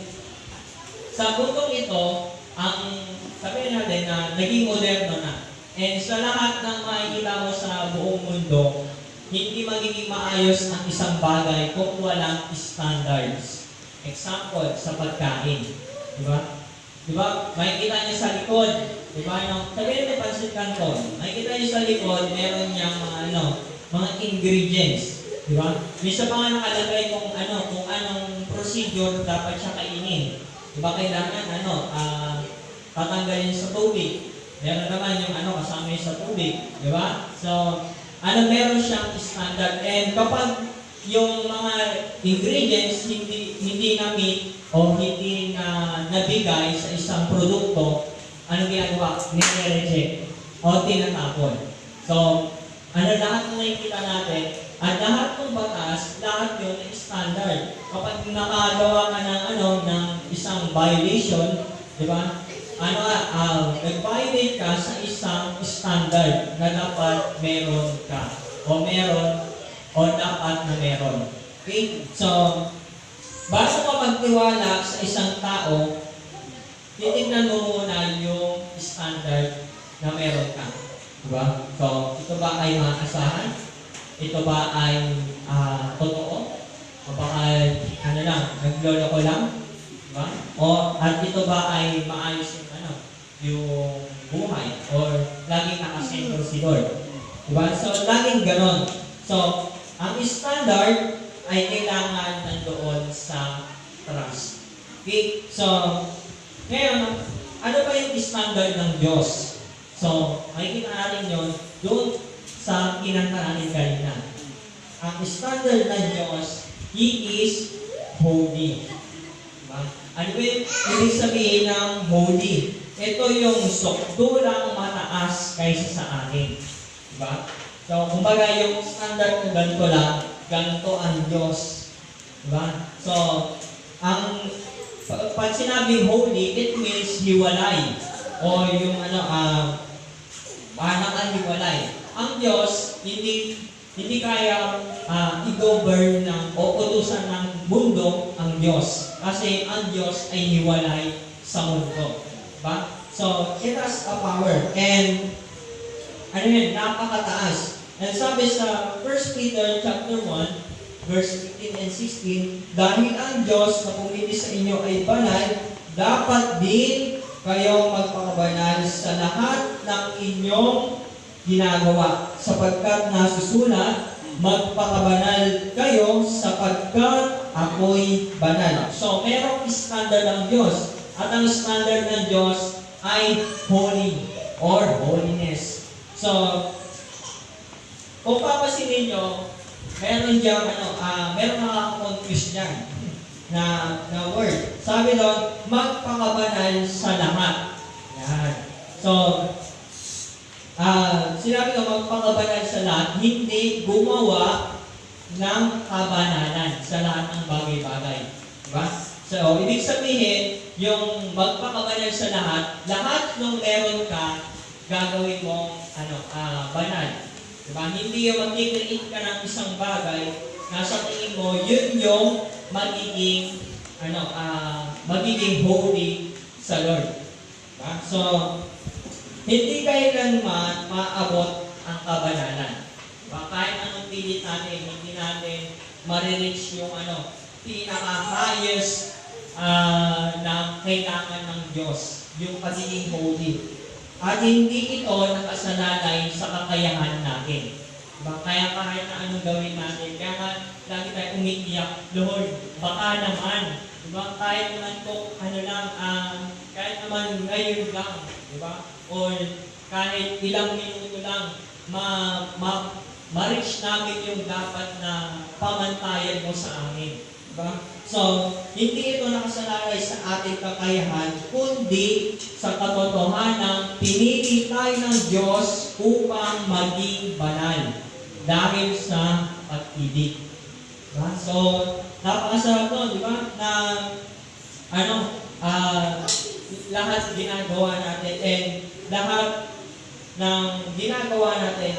sa puntong ito, sabihin natin na naging moderno na. And sa lahat ng makikita mo sa buong mundo, hindi magiging maayos ang isang bagay kung walang standards. Example, sa pagkain. Diba? Makikita niyo sa likod. Diba? Sabihin natin pansit canton. Makikita niyo sa likod, meron niyang mga ingredients. Diba? Minsan pa nga nakalagay kung anong procedure dapat siya kainin. Diba? Kailangan tatanggalin sa tubig. Meron naman yung kasama yun sa tubig. Diba? So, meron siyang standard. And kapag yung mga ingredients hindi na-meet o hindi na nabigay sa isang produkto, anong ginagawa? Nire-reject o tinatapon. So, lahat ng nakikita natin, at lahat ng batas, lahat yun ay standard. Kapag nakagawa ka ng isang violation, di ba? Nag-violate ka sa isang standard na dapat meron ka. O dapat na meron. Okay? So, bago ka magtiwala sa isang tao, titignan mo muna yung standard na meron ka. Diba? So, ito ba ay maasahan? Ito ba ay totoo? O baka, nagloloko lang? Diba? At ito ba ay maayos yung buhay? Or laging nakasentro si Lord? Diba? So, laging ganon. So, ang standard ay kailangan nandoon sa trust. Okay? So, ngayon, ano ba yung standard ng Diyos? So, makikita natin yun doon sa kinanta natin kanina. Ang standard ng Diyos, He is holy. Diba? Ano ba yung ibig sabihin ng holy? Ito yung sukdulang mataas kaysa sa atin. Diba? So, kumbaga yung standard ng ganito lang, ganito ang Diyos. Diba? So, pag sinabing holy, it means hiwalay. O yung hiwalay. Ang Diyos, hindi kaya i-govern o utusan ng mundo ang Diyos. Kasi ang Diyos ay hiwalay sa mundo. Diba? So, it has a power. And, napakataas. And sabi sa 1 Peter chapter 1, verse 15 and 16, dahil ang Diyos na pumili sa inyo ay banal, dapat din kayong magpakabanal sa lahat ng inyong ginagawa. Sapagkat nasusulat, magpakabanal kayo sapagkat ako'y banal. So, merong standard ng Diyos. At ang standard ng Diyos ay holy or holiness. So, kung papasinin nyo, meron diyang meron nakaka-confuse dyan na word. Sabi doon, magpakabanal sa lahat. Yan. So, sinabi ko magpakabanal sa lahat, hindi gumawa ng kabanalan sa lahat ng bagay-bagay. Diba? So, ibig sabihin, yung magpakabanal sa lahat ng meron ka, gagawin mong banal. Diba? Hindi yung mag-create ka ng isang bagay na sa tingin mo, yun yung magiging holy sa Lord. Diba? So, hindi kailanman maabot ang kabanalan. Diba? Kahit anong pilit natin, hindi natin ma-reach yung pinaka-highest na kailangan ng Diyos, yung pagiging holy. At hindi ito nakasalalay sa kakayahan natin. Diba? Kaya kahit na anong gawin natin, kaya nga lagi tayo umiiyak, Lord, baka naman, Diba? Kahit naman po, kahit naman ngayon lang, diba? Or kahit ilang minuto lang, ma-reach namin yung dapat na pamantayan mo sa amin. Diba? So, hindi ito nakasalalay sa ating kakayahan, kundi sa katotohanan, pinili tayo ng Diyos upang maging banal dahil sa pag-ibig. Diba? So, napakasarap to, di ba? Na, lahat ginagawa natin and lahat ng ginagawa natin,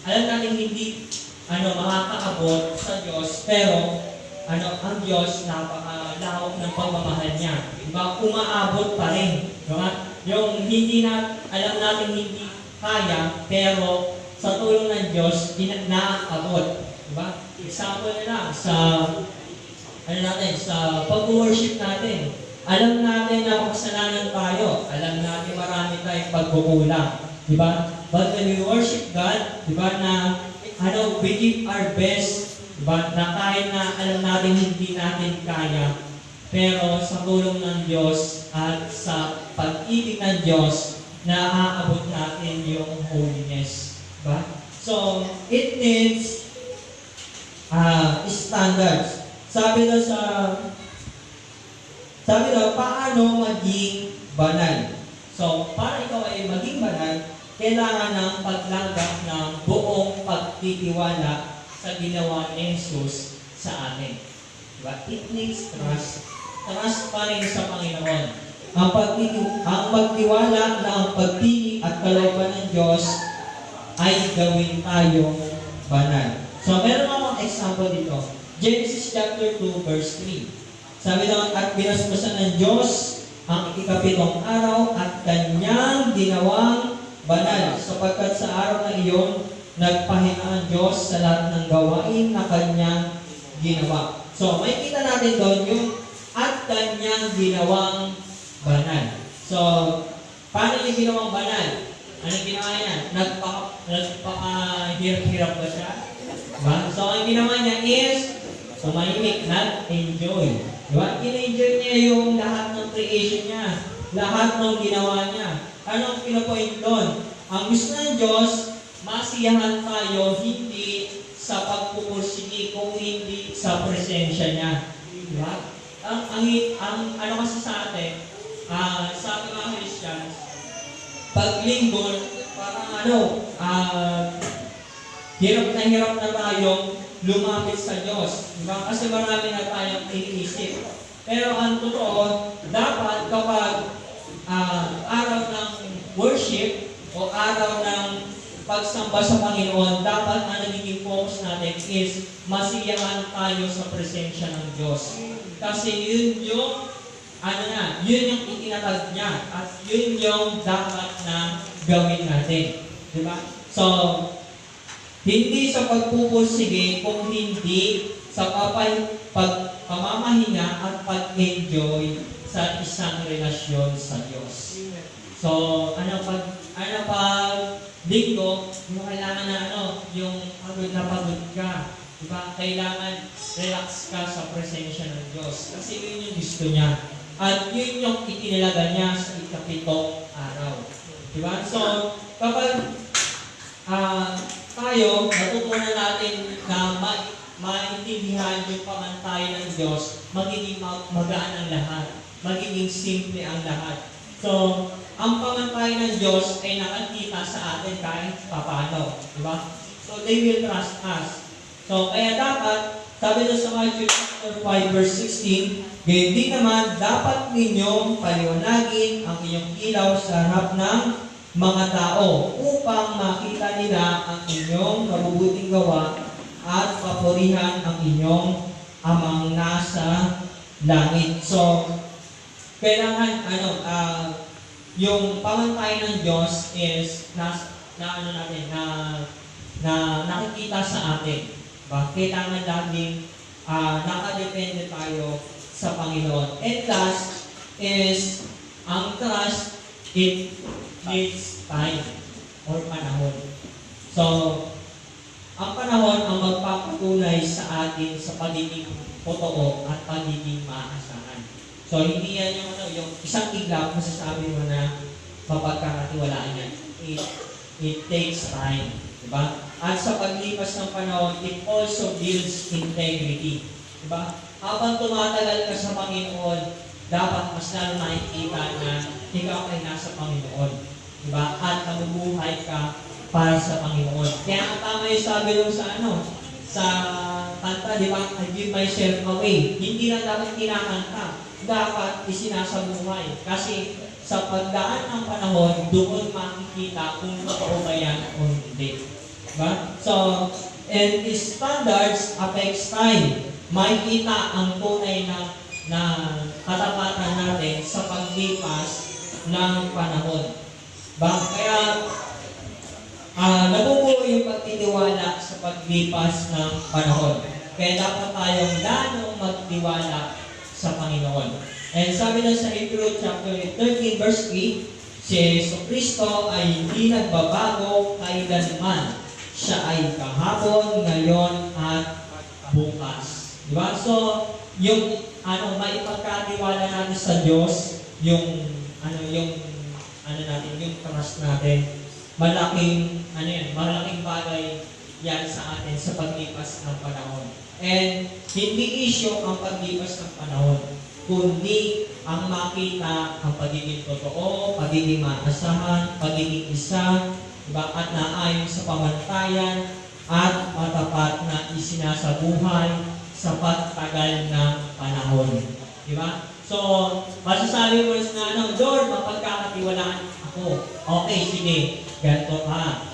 alam natin hindi, makakaabot sa Diyos, pero, ang Diyos, napakalawak ng pagmamahal niya. Di ba? Umaabot pa rin. Diba? Yung alam natin hindi kaya, pero sa tulong ng Diyos, naaabot. Diba? Example na lang sa sa pag-worship natin. Alam natin na makasalanan tayo. Alam natin marami tayong pagkukulang. Diba? But when we worship God, diba, na we give our best, diba, na kahit na alam natin hindi natin kaya, pero sa tulong ng Diyos at sa pag-ibig ng Diyos, naaabot natin yung holiness. Diba? So, it needs standards. Sabi daw, paano maging banal? So, para ikaw ay maging banal, kailangan ng paglanggap ng buong pagtitiwala sa ginawa ni Jesus sa atin. Diba? It needs trust. Trust pa rin sa Panginoon. Ang pagtiwala na ang pagpili at kalooban ng Diyos ay gawin tayong banal. So, meron akong example dito. Genesis chapter 2, verse 3. Sabi doon, at binasbasan ng Diyos ang ikapitong araw at kanyang ginawang banal, sapagkat sa araw na iyon, nagpahinga ang Diyos sa lahat ng gawain na kanyang ginawa. So, may kita natin doon yung at kanyang ginawang banal. So, paano yung ginawang banal? Anong ginawa niya? Nagpaka-hirap-hirap ba siya? Diba? So, ang ginawa niya is tumahimik, nag-enjoy. Diba? In-enjoy niya yung lahat ng creation niya, lahat ng ginawa niya. Anong pinapoint doon? Ang gusto ng Diyos, masiyahan tayo hindi sa pagpupursigi, kung hindi sa presensya niya. Diba? Ang kasi sa atin, sa mga Christians, pag linggo, parang hirap na tayong lumapit sa Diyos. Diba? Kasi marami na tayong iniisip. Pero ang totoo, dapat kapag araw ng worship o araw ng pagsamba sa Panginoon, dapat ang nagiging focus natin is masiyahan tayo sa presensya ng Diyos. Kasi yun yung yun yung itinatag niya at yun yung dapat na gawin natin. Diba? So, hindi sa pagpupursige, kung hindi sa pamamahinga at pag-enjoy sa isang relasyon sa Diyos. So, pag linggo, kailangan yung pagod na pagod ka. Diba? Kailangan relax ka sa presensya ng Diyos. Kasi yun yung gusto niya. At yun yung itinilaga niya sa ikapitong araw. Diba? So, kapag tayo, natutunan natin na maintindihan yung pamantayan ng Diyos, magiging magaan ang lahat, magiging simple ang lahat. So, ang pamantayan ng Diyos ay nakakita sa atin kahit paano. Diba? So, they will trust us. So, kaya dapat, sabi na sa Matthew 5 verse 16, gayon din naman, dapat ninyong paliwanagin ang inyong ilaw sa harap ng mga tao upang makita nila ang inyong mabubuting gawa at papurihan ang inyong amang nasa langit. So, kailangan yung pamantayan ng Diyos is nakikita sa atin. Kailangan laging nakadepende tayo sa Panginoon. And last is ang trust, it needs time or panahon. So, ang panahon ang magpapatunay sa atin sa pagiging totoo at pagiging maaasahan. So, hindi yan yung isang iglap, masasabi mo na mapagkakatiwalaan yan. It takes time. Diba? At sa paglipas ng panahon, it also builds integrity. Diba? Habang tumatagal ka sa Panginoon, dapat mas lalo nakikita na ikaw ay nasa Panginoon. Diba? At nabubuhay ka para sa Panginoon. Kaya ang tama yung sabi nung sa kanta, di ba? I give myself away. Hindi lang dapat kinakanta. Dapat isinasabuhay. Kasi sa pagdaan ng panahon, doon makikita kung totoo ba yan o hindi. Diba? So, and the standards affects time. Makikita ang tunay na katapatan natin sa paglipas ng panahon. Kaya, nabubuo yung pagtitiwala sa paglipas ng panahon. Kaya dapat tayong lalong magtiwala sa Panginoon. And sabi na sa Hebrews chapter 13 verse 8, si Jesucristo ay hindi nagbabago kailanman. Siya ay kahapon, ngayon, at bukas. Diba? So, yung maipagkatiwala natin sa Diyos, yung trust natin, malaking bagay yan sa atin sa paglipas ng panahon. And hindi issue ang paglipas ng panahon, kundi ang makita ang pagiging totoo, pagiging maasahan, pagiging isa, diba? At naayon sa pamantayan at matapat na isinasabuhay sa pagtagal ng panahon. Diba? So, masasabi mo na, Lord, mapagkakatiwalaan ako. Okay, sige, ganito ka.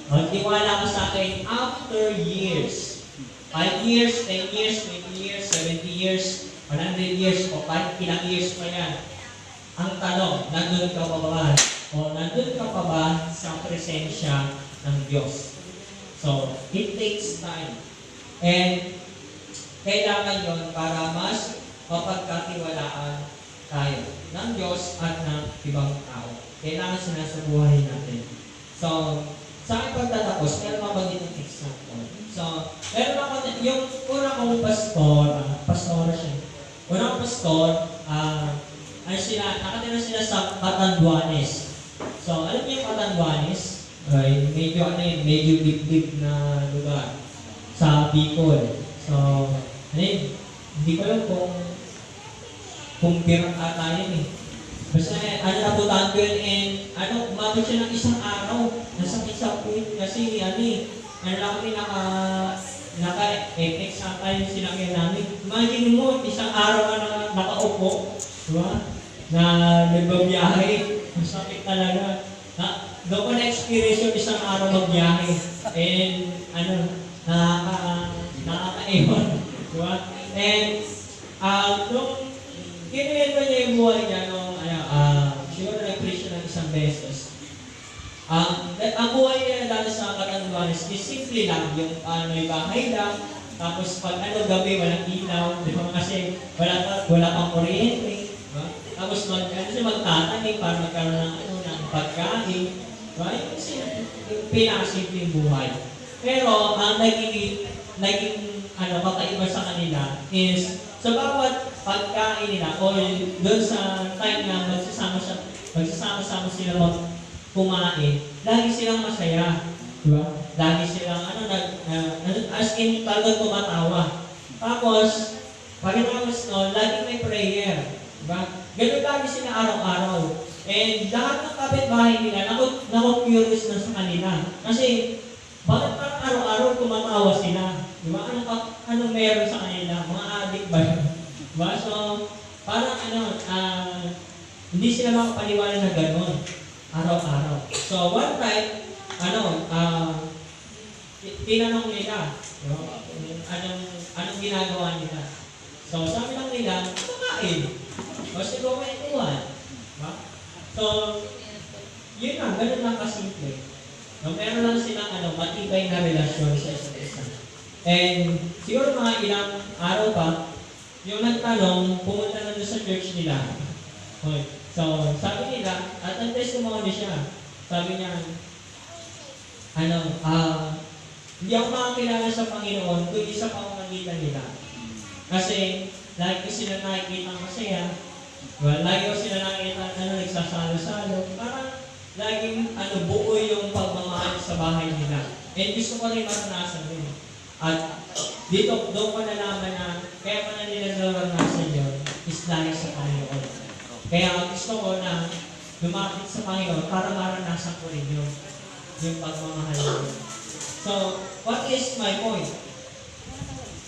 Magtiwala ka sa akin after years. 5 years, 10 years, 20 years, 70 years, 100 years, o kahit ilang years pa yan. Ang tanong, nandun ka pa ba? O nandun ka pa ba sa presensya ng Diyos? So, it takes time. And kailangan yon para mas mapagkatiwalaan tayo ng Diyos at ng ibang tao. Kailangan sinasabuhay natin. So, sa aking pagtatapos, meron ako dito ng example. So, meron ako, yung una kong pastor siya. Una kong pastor, nakatira sila sa Catanduanes. So, alam niyo yung Catanduanes? Medyo deep na lugar sa Bicol. So, hindi ko alam kung pirang ata yun eh. Basta napuntahan ko yun and umabot siya ng isang araw. Nasakit sa puwit kasi kami naka-FX ata yung sinakyan namin. Imagine mo, isang araw na nakaupo, diba? Na nagbabiyahe. Masakit talaga. Doon ko na-experience yung isang araw magbiyahe. And nakaka-ewan. Diba? And nung kinuwento niya yung buhay niya siguro nag-preach siya ng isang beses. Ang buhay niya dati sa Catanduanes is simple lang. Yung bahay lang. Tapos pag gabi walang ilaw. Diba? Kasi wala pang kuryente. Diba? Tapos magtatanim para magkaroon ng pagkain. Diba? Yung pinakasimple yung buhay. Pero ang naging kakaiba sa kanila is sa bawat pagkain nila o doon sa time na magsasama-sama sila kumain, lagi silang masaya. Diba? Lagi silang as in talagang tumatawa. Tapos, pagkatapos nun, lagi may prayer. Diba? Ganun lagi sila araw-araw. And lahat ng kapitbahay nila, naku-curious na sa kanila. Kasi, bakit parang araw-araw tumatawa sila? Diba? Anong meron sa kanila? Mga adik ba yun? Diba? So, parang hindi sila makapaniwala na gano'n. Araw-araw. So, one time, tinanong nila, diba? Anong ginagawa nila? So, sabi lang nila, kumakain. O, siguro may ituwan. Diba? So, yun lang, ganun lang kasimple. No, meron lang silang matibay na relasyon sa isa't isa. And siguro mga ilang araw pa, yung nagtanong, pumunta na doon sa church nila. Okay. So, sabi nila, at ang testimony siya, sabi niya, Hindi ako makakilala sa Panginoon kundi sa pamamagitan nila. Kasi, lagi ko sila nakikita ang masaya. Well, lagi ko sila nakikita nagsasalo-salo. Parang, laging buo yung pagmamahal sa bahay nila. And gusto ko rin maranasan yun. At dito, doon ko nalaman na kaya pa na nila naranasan yun is dahil sa Panginoon. Kaya gusto ko na lumapit sa Panginoon para maranasan ko rin yun. Yung pagmamahal yun. So, what is my point?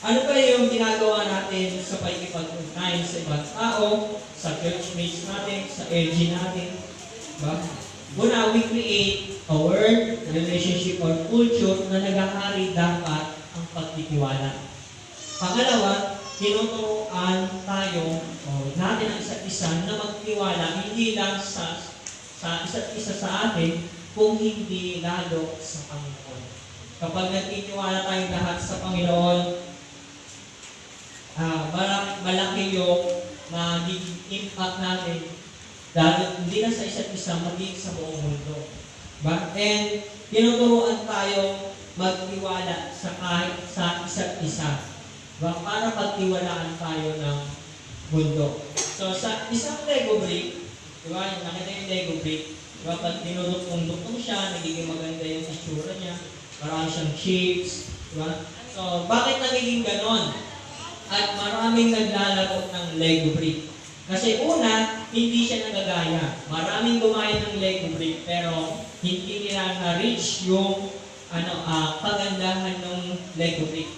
Ano ba yung ginagawa natin sa pagkipag-ugnayan sa ibang tao, sa churchmates natin, sa LG natin? Diba? Una, we create a world, relationship, or culture na naghahari dapat ang pagtitiwala. Pangalawa, tinuturuan tayo o natin ang isa't isa na magtiwala hindi lang sa isa't isa sa atin, kung hindi lalo sa Panginoon. Kapag nagtitiwala tayong lahat sa Panginoon, malaki yung magiging impact natin dahil hindi na sa isa't isa, magiging sa buong mundo. And tinuturuan tayo magtiwala sa isa't isa. Para pagtiwalaan tayo ng mundo. So sa isang Lego brick, diba, nakita yung Lego brick, diba, pag tinudok-tundok siya, nagiging maganda yung itsura niya, marami siyang shapes, diba? So bakit nagiging ganon? At maraming naglalaro ng Lego brick. Kasi una, hindi siya nagagaya. Maraming gumaya ng Lego brick, pero hindi nila na-reach yung kagandahan ng Lego brick.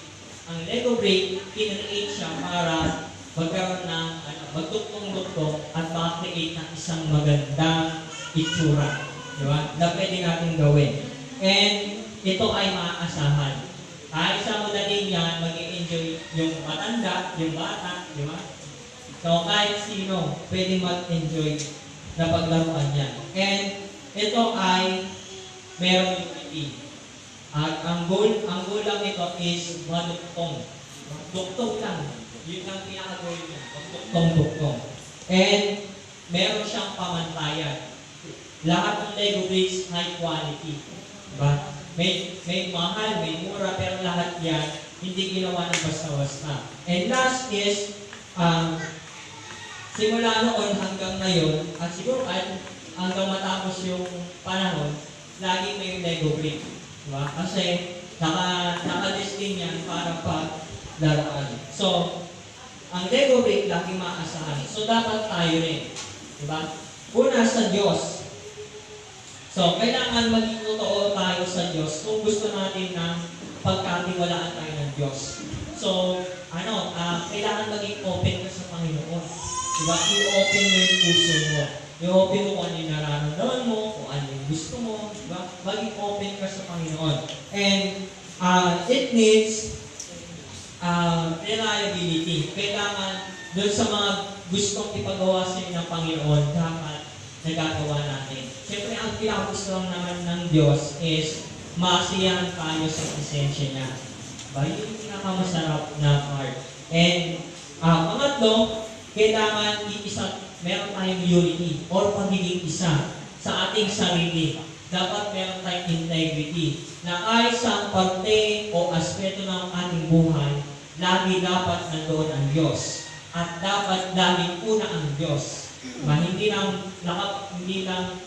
Ang Lego brick, kinreate siya para magkaroon ng magduktong-duktong at makakreate ng isang magandang itsura. Diba? Na pwede natin gawin. And ito ay maaasahan. Isa mo na din yan, mag-i-enjoy yung matanda, yung bata, di ba? So, kahit sino, pwede mag-enjoy na paglaruan yan. And ito ay merong unity. At ang goal lang ito is maduktong. Duktong lang. Yun ang pinaka-goal niya. Duktong-duktong. And meron siyang pamantayan. Lahat ng Lego bricks high quality. Diba? May mahal, may mura, pero lahat yan hindi ginawa ng basta-basta. And last is, simula noon hanggang ngayon, at siguro kahit hanggang matapos yung panahon, lagi may Lego brick. Diba? Kasi naka-destin yan para paglaruan. So, ang Lego brick lagi maasahan. So, dapat tayo rin. Diba? Una sa Diyos. So, kailangan maging totoo tayo sa Diyos kung gusto natin na pagkatiwalaan tayo ng Diyos. So, kailangan maging open ka sa Panginoon. Diba? I-open mo yung puso mo. I-open mo kung ano yung nararamdaman mo, kung ano yung gusto mo. Diba? Maging open ka sa Panginoon. And it needs reliability. Kailangan doon sa mga gustong ipagawa sa inyo ng Panginoon, dapat nagagawa natin. Siyempre, ang pinakagusto lang naman ng Diyos is masiyahan tayo sa presensya niya. Diba? Yun yung pinakamasarap na part. And pangatlo, kailangan meron tayong unity or pagiging isa sa ating sarili. Dapat meron tayong integrity na kahit sa parte o aspeto ng ating buhay, lagi dapat nandoon ang Diyos. At dapat laging una ang Diyos. Hindi lang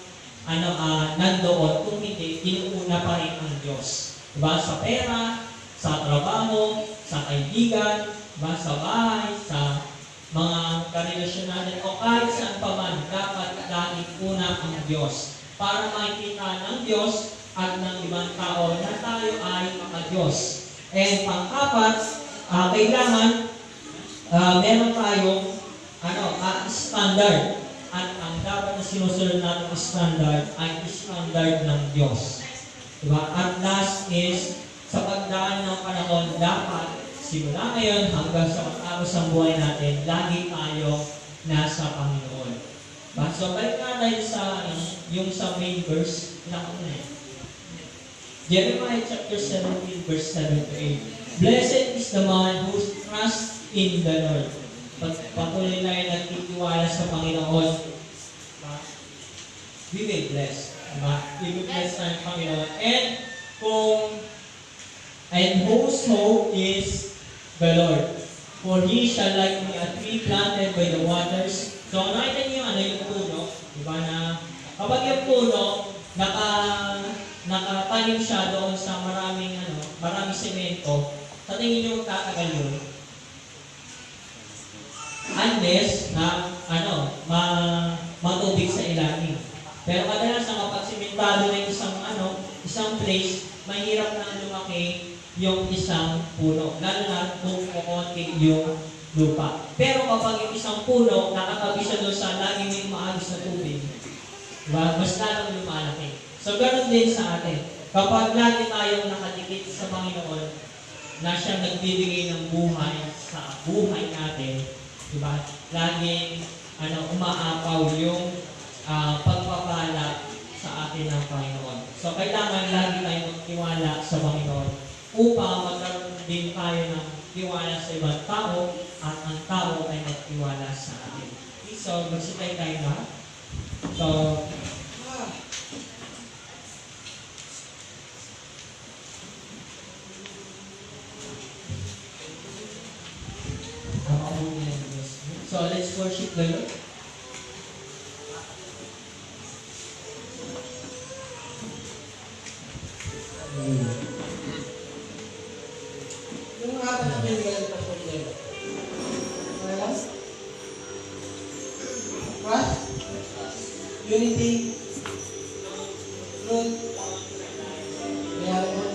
nandoon, kung hindi, inuuna pa rin ang Diyos. Diba? Sa pera, sa trabaho, sa kaibigan, diba? Sa bahay, sa mga karelasyon natin, o kahit saan pa man, dapat laging una ang Diyos. Para makikita ng Diyos at ng ibang tao na tayo ay mga-Diyos. And pang-apat, kailangan meron tayong standard. At ang dapat na sinusunod natin standard ay standard ng Diyos. Diba? At last is, sa pagdaan ng panahon, dapat simula ngayon hanggang sa matapos ang buhay natin, lagi tayo nasa Panginoon. Diba? So, balik natin sa yung sa main verse, Jeremiah chapter 17, verse 7 to 8. Blessed is the man who trusts in the Lord. Patuloy na yung nagtitiwala sa Panginoon, we will bless. We will bless ang Panginoon. And kung and whose hope is the Lord. For he shall like me a tree planted by the waters. So, nakita niyo yung puno, di ba na kapag yung puno, nakatanim siya doon sa maraming semento, sa tingin niyo tatagal yun? Unless na matubig sa ilalim. Pero kadalasan kapag simentado na isang place, mahirap na lumaki yung isang puno. Lalo na kung kukunti yung lupa. Pero kapag yung isang puno, nakatabi siya doon sa laging may maagos na tubig, diba? Mas lalong lumalaki. So, ganoon din sa atin. Kapag lagi tayong nakadikit sa Panginoon, na siyang nagbibigay ng buhay sa buhay natin, diba? Laging umaapaw yung pagpapala sa atin ng Panginoon. So, kailangan lagi tayong magtiwala sa Panginoon upang magkaroon din tayo ng tiwala sa ibang tao at ang tao ay magtiwala sa atin. Okay, so, magsitay tayo na. So, so let's worship the Lord. Yung apat na binigay ng Pastor Jero. Okay lang? Trust? Unity? Truth? Reliable?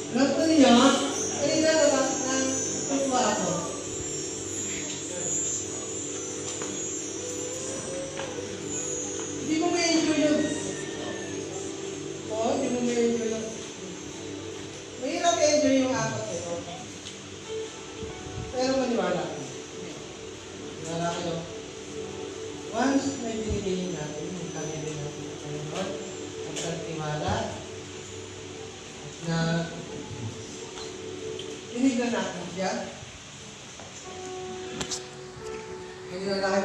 Lahat ko niya, kanina na tutuwa ako. Hindi mo may enjoy yun. Oo, hindi mo may enjoy yun. Mahirap i-enjoy yung apat ito. Pero maniwala ko. Maniwala kayo. Once may binigay natin, yung kami rin natin sa Panginoon, at nagtiwala, na tinignan natin siya. Ngayon na